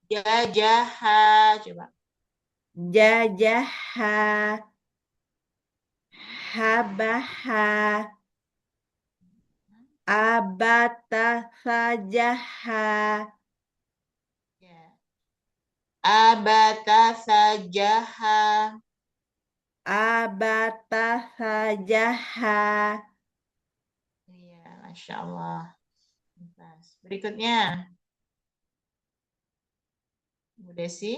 jajaha. Coba. jajaha, habaha, abata sajaha, Ya. Abata sajaha. abata sajaha. Iya, Masya Allah. Berikutnya, Bu Desi.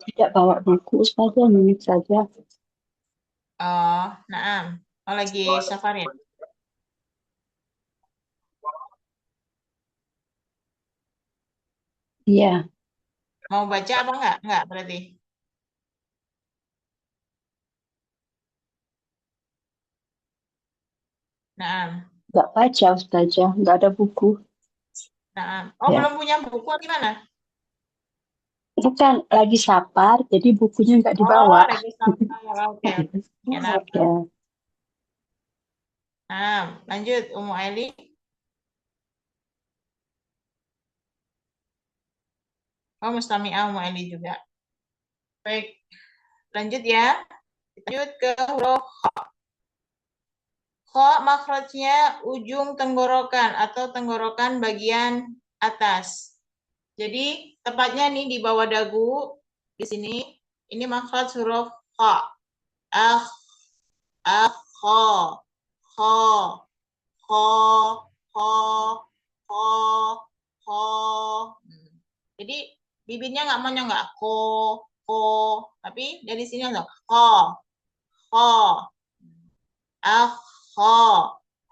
Tidak bawa buku, Ustazah, minit saja. Oh, naam. Oh, lagi safar ya? Iya, Mau baca apa enggak? Enggak, berarti. Naam. nggak baca, Ustazah. Nggak ada buku. Naam. Oh, Ya. belum punya buku gimana? Itu kan lagi safar, jadi bukunya nggak Oh, dibawa. lagi safar. Oke, oke. Ya, naam. Ya. Naam. Lanjut, Umu Eli. Oh, Mustami'ah Umu Eli juga. Baik, lanjut ya. Kita lanjut ke huruf kha, makhrajnya ujung tenggorokan atau tenggorokan bagian atas. Jadi tepatnya nih di bawah dagu di sini. Ini makhraj huruf kha. Ah, kha, kha, kha, kha, kha, kha. Jadi bibirnya nggak monyong, nggak ko, tapi dari sini langsung kha, kha. Akha,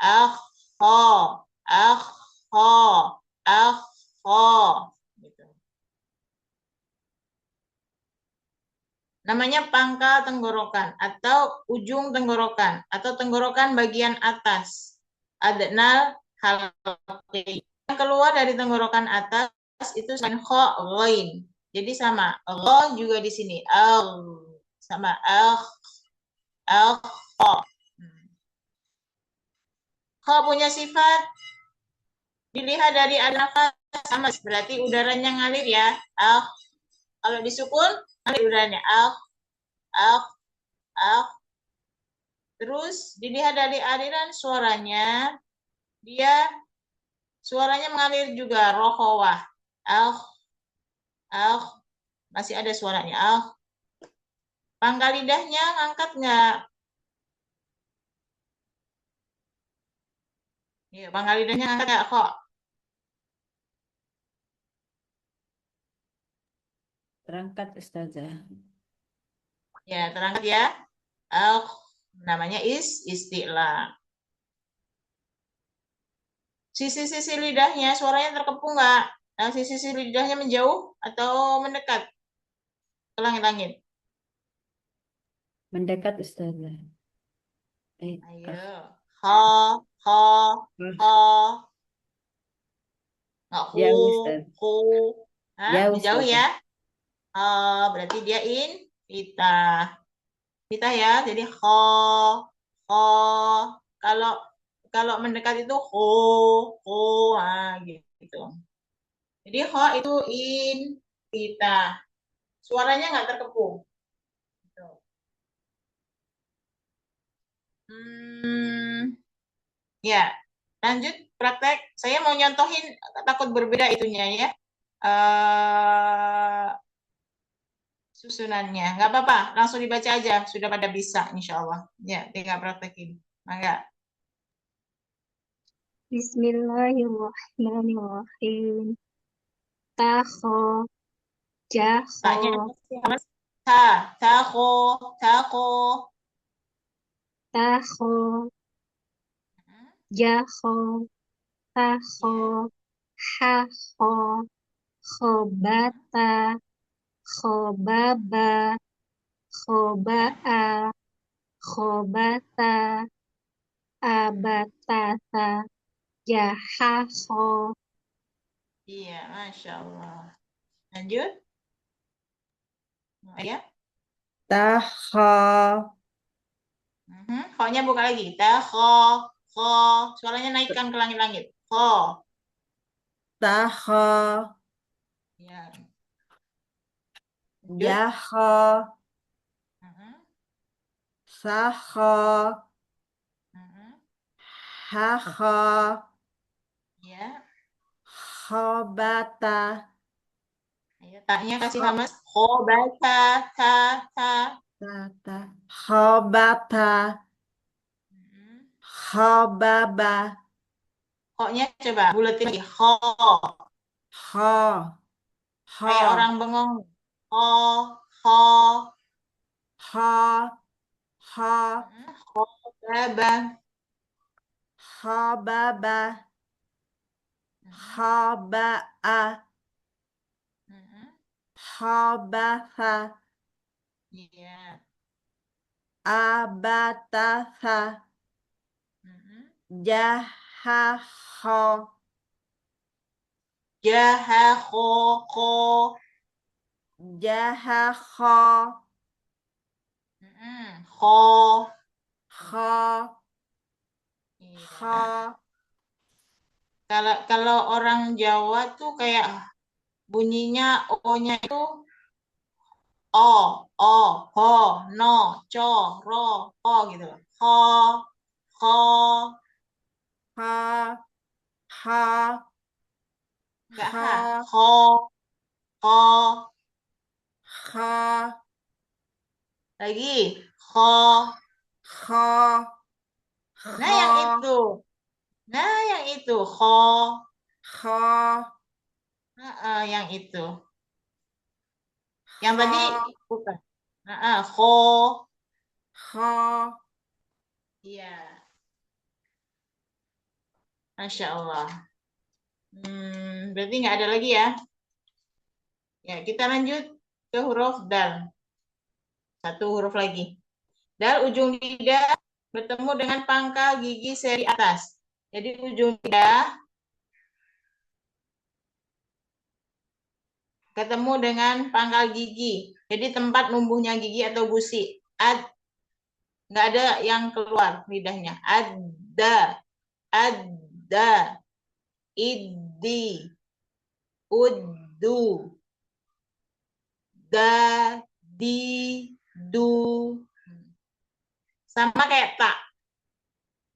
akha, akha, akha. Gitu. Namanya pangkal tenggorokan atau ujung tenggorokan atau tenggorokan bagian atas. Adnal halqi. Yang keluar dari tenggorokan atas itu selain kha, ghain. Jadi sama. Gha juga di sini. Sama kha. Kha punya sifat dilihat dari nafas sama, berarti udaranya ngalir ya. Kalau disukun ngalir udaranya. Terus dilihat dari aliran suaranya, dia suaranya mengalir juga rohowah. Masih ada suaranya. Pangkal lidahnya ngangkat nggak? Ya, pangkal lidahnya ngangkat nggak kok? Terangkat, Ustazah. Ya, terangkat ya. Namanya isti'la. Sisi-sisi lidahnya suaranya terkepung nggak? Nah, sisi-sisi lidahnya menjauh atau mendekat ke langit-langit? Mendekat, Ustazah. Ayo. Ha, ha, ha. Nggak Jauh, Ustaz. hu. Hah? Jauh, Menjauh Ustazah. ya? Berarti dia pitah. Pitah ya, jadi ha, ha. Kalau kalau mendekat itu ho, gitu. Jadi ho itu pitah. Suaranya nggak terkepung. Gitu. Ya, lanjut praktek. Saya mau nyontohin, takut berbeda itunya ya. Susunannya. Nggak apa-apa, langsung dibaca aja. Sudah pada bisa, insya Allah. Ya, tinggal praktekin. Mangga. Bismillahirrahmanirrahim. Takho, Taknya jaho, tako, tako. takho, jaho, takho, haho, khobata, khobaba, khoba'a, khobata, abatata, jahaho. Iya, Masya Allah. Lanjut. Ya. Takha, Kho-nya buka lagi. Takho, kho. Suaranya naikkan ke langit-langit. Kho. takha, Ya. Lanjut. jaha, Mhm, saha, mhm. haha, Ya. khobata, Ayo, taknya kasih kho, hamas. Kho, baca, ta. Tata. Khobata. Khobaba. Kok-nya coba buletin lagi. Kho. Kho. Kayak Kho. orang bengong. Kho. Kho. Kho. Kho. Khobaba. Khobaba. Khoba'a. Khobatha. Iya. Abatasa. Jahakho. Jaha kho kho. Jahakho. Kho. Kho. Iya. Kho. Kalau orang Jawa tuh kayak bunyinya O-nya itu O, O, ho, no, co, ro, ho gitu. Ho, ho, Kho. Kho. enggak Kho. ha. Ho, ho, Kho. lagi. Ho. Kho. Nah, yang Kho. itu. Nah, yang itu. Ho. Kho. Yang itu. Yang tadi Kho. bukan. Ho. Kho. Iya. Masya Allah. Berarti nggak ada lagi ya. Ya, kita lanjut ke huruf dal. Satu huruf lagi. Dal ujung lidah bertemu dengan pangkal gigi seri atas. Jadi ujung lidah ketemu dengan pangkal gigi. Jadi tempat numbuhnya gigi atau gusi. Nggak ada yang keluar lidahnya. Ada, iddi, uddu, di, du. Sama kayak tak.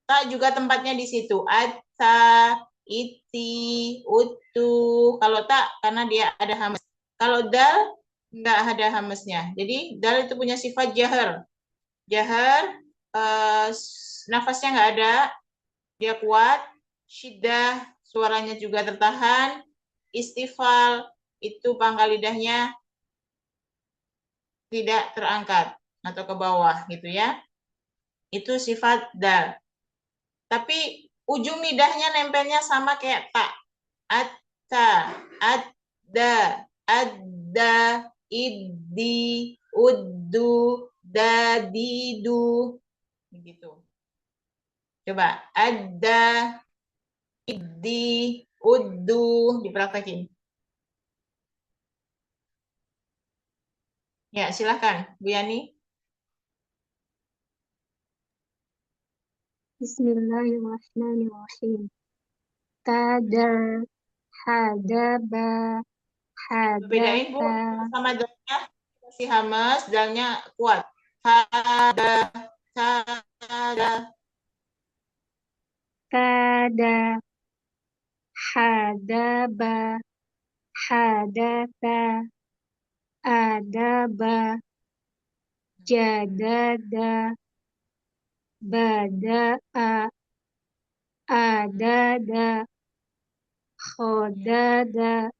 Tak juga tempatnya di situ. Ata, iti, utu. Kalau tak, karena dia ada hamas. Kalau dal, nggak ada hamasnya. Jadi dal itu punya sifat jahar. Jahar, nafasnya nggak ada, dia kuat. Syiddah, suaranya juga tertahan. Istifal, itu pangkal lidahnya tidak terangkat atau ke bawah gitu ya. Itu sifat dal. Tapi ujung lidahnya nempelnya sama kayak tak. Atta, adda, adda, iddi, uddu, dadidu. Begitu. Coba. Adda, iddi, uddu. Dipraktekin. Ya, silakan Bu Yani. Bismillahirrahmanirrahim. Tada, hadaba, Bedain Bu, hadata, sama dalnya kasih hamas, dalnya kuat. Hada, hada. tada, hadaba, hadata, adaba, jadada, bada'a, adada, khodada,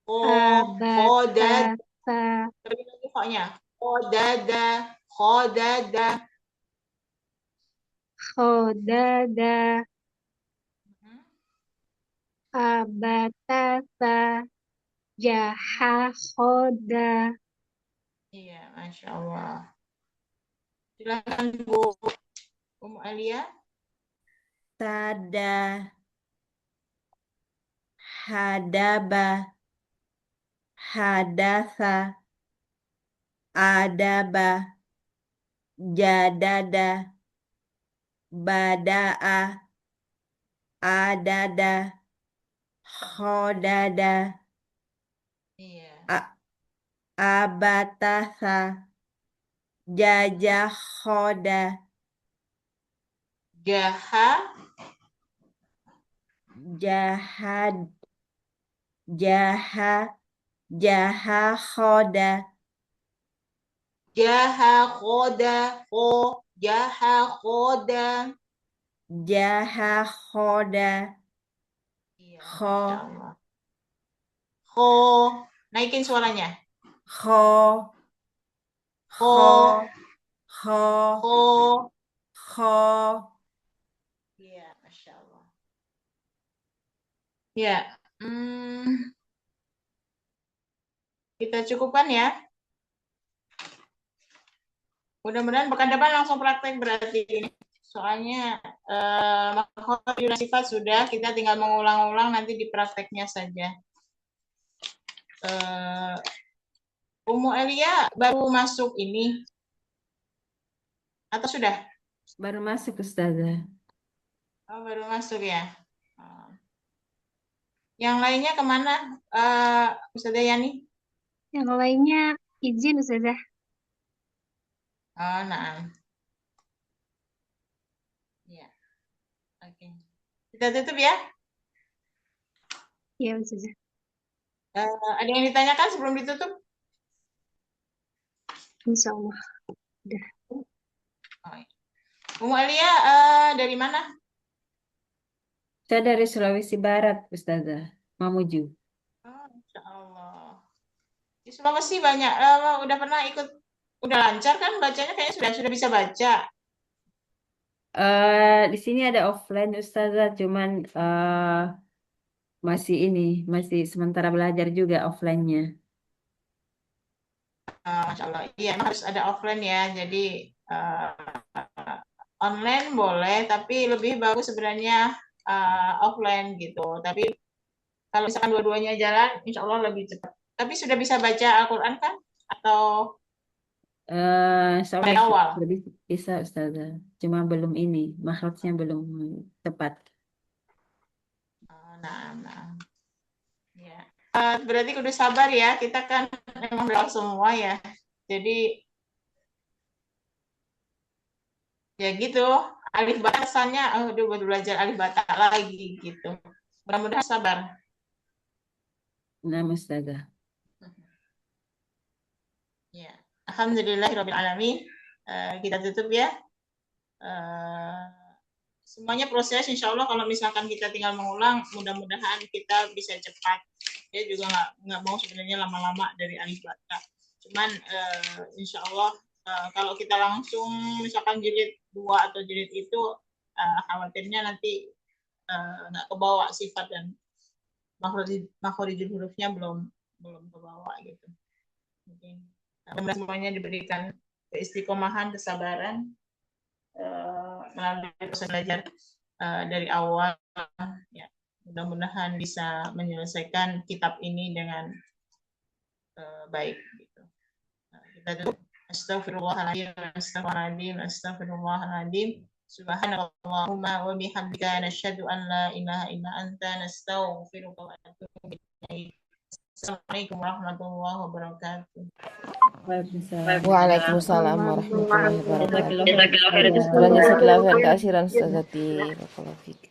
Khodad. abatata, Lebih lagi koknya. Khodada, khodada. khodada, abatata, jahakhoda. Iya, Masya Allah. Silakan Bu Umu Alia. Tada. Hadaba. Hadatha. Adaba. Jadada. Bada'a. Adada. Khodada. Iya. Abatasa. Jajakhoda. Jaha, Jahad. Jaha. Jahakhoda. Jaha khoda kho. Jaha khoda. Jaha khoda. Iya, Kho. Masya Allah. Kho. Naikin suaranya. Kho. Kho. Kho. Kho. Kho. Iya, Masya Allah. Ya. Kita cukupkan ya. Mudah-mudahan pekan depan langsung praktek berarti ini. Soalnya makhraj dan sifat sudah, kita tinggal mengulang-ulang nanti di prakteknya saja. Ummu Elia baru masuk ini atau sudah? Baru masuk, Ustazah. Oh, baru masuk ya. Yang lainnya kemana, Ustazah Yani? Yang lainnya izin Ustazah. Oh, nah. Ya. Oke. Kita tutup ya. Iya Ustazah. Ada yang ditanyakan sebelum ditutup? Insya Allah. Udah. Oh, iya. Ummu Elia dari mana? Saya dari Sulawesi Barat, Ustazah. Mamuju. Oh, Insya Allah. Di Sulawesi banyak, udah pernah ikut, udah lancar kan bacanya, kayaknya sudah bisa baca. Di sini ada offline, Ustazah, cuman masih sementara belajar juga offline-nya. Masya Allah. Iya, emang harus ada offline ya. Jadi online boleh, tapi lebih bagus sebenarnya offline gitu. Tapi kalau misalkan dua-duanya jalan, insya Allah lebih cepat. Tapi sudah bisa baca Al-Quran kan? Atau Insya Allah dari awal? lebih bisa, Ustazah. Cuma belum makhrajnya belum tepat. Nah. Ya. Berarti kudu sabar ya. Kita kan memang belajar semua ya. Jadi ya gitu. Alif batasannya, aduh buat belajar alif bata lagi gitu. Mudah-mudahan sabar. Nah, Ustazah. Ya. Alhamdulillahirabbil alamin. Kita tutup ya. Semuanya proses, insya Allah kalau misalkan kita tinggal mengulang, mudah-mudahan kita bisa cepat. Dia juga nggak mau sebenarnya lama-lama dari alif bata. Cuman insya Allah kalau kita langsung misalkan jilid 2 atau jilid itu, khawatirnya nanti nggak kebawa sifat dan makhorijul hurufnya belum kebawa gitu. Mungkin semuanya diberikan keistiqomahan, kesabaran melalui proses belajar dari awal ya. Mudah-mudahan bisa menyelesaikan kitab ini dengan baik gitu. Kita tutup. Astagfirullahaladzim. Subhanallahumma wa bihamdika nasyhadu an la ilaha illa anta nastaghfiruka wa natubu ilaik. Assalamualaikum warahmatullahi wabarakatuh. Waalaikumsalam warahmatullahi wabarakatuh. Jazakallahu khairan, Ustazah. Jazakallahu khairan keasiran Ustazati. Barakallahu fiik.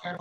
Ya,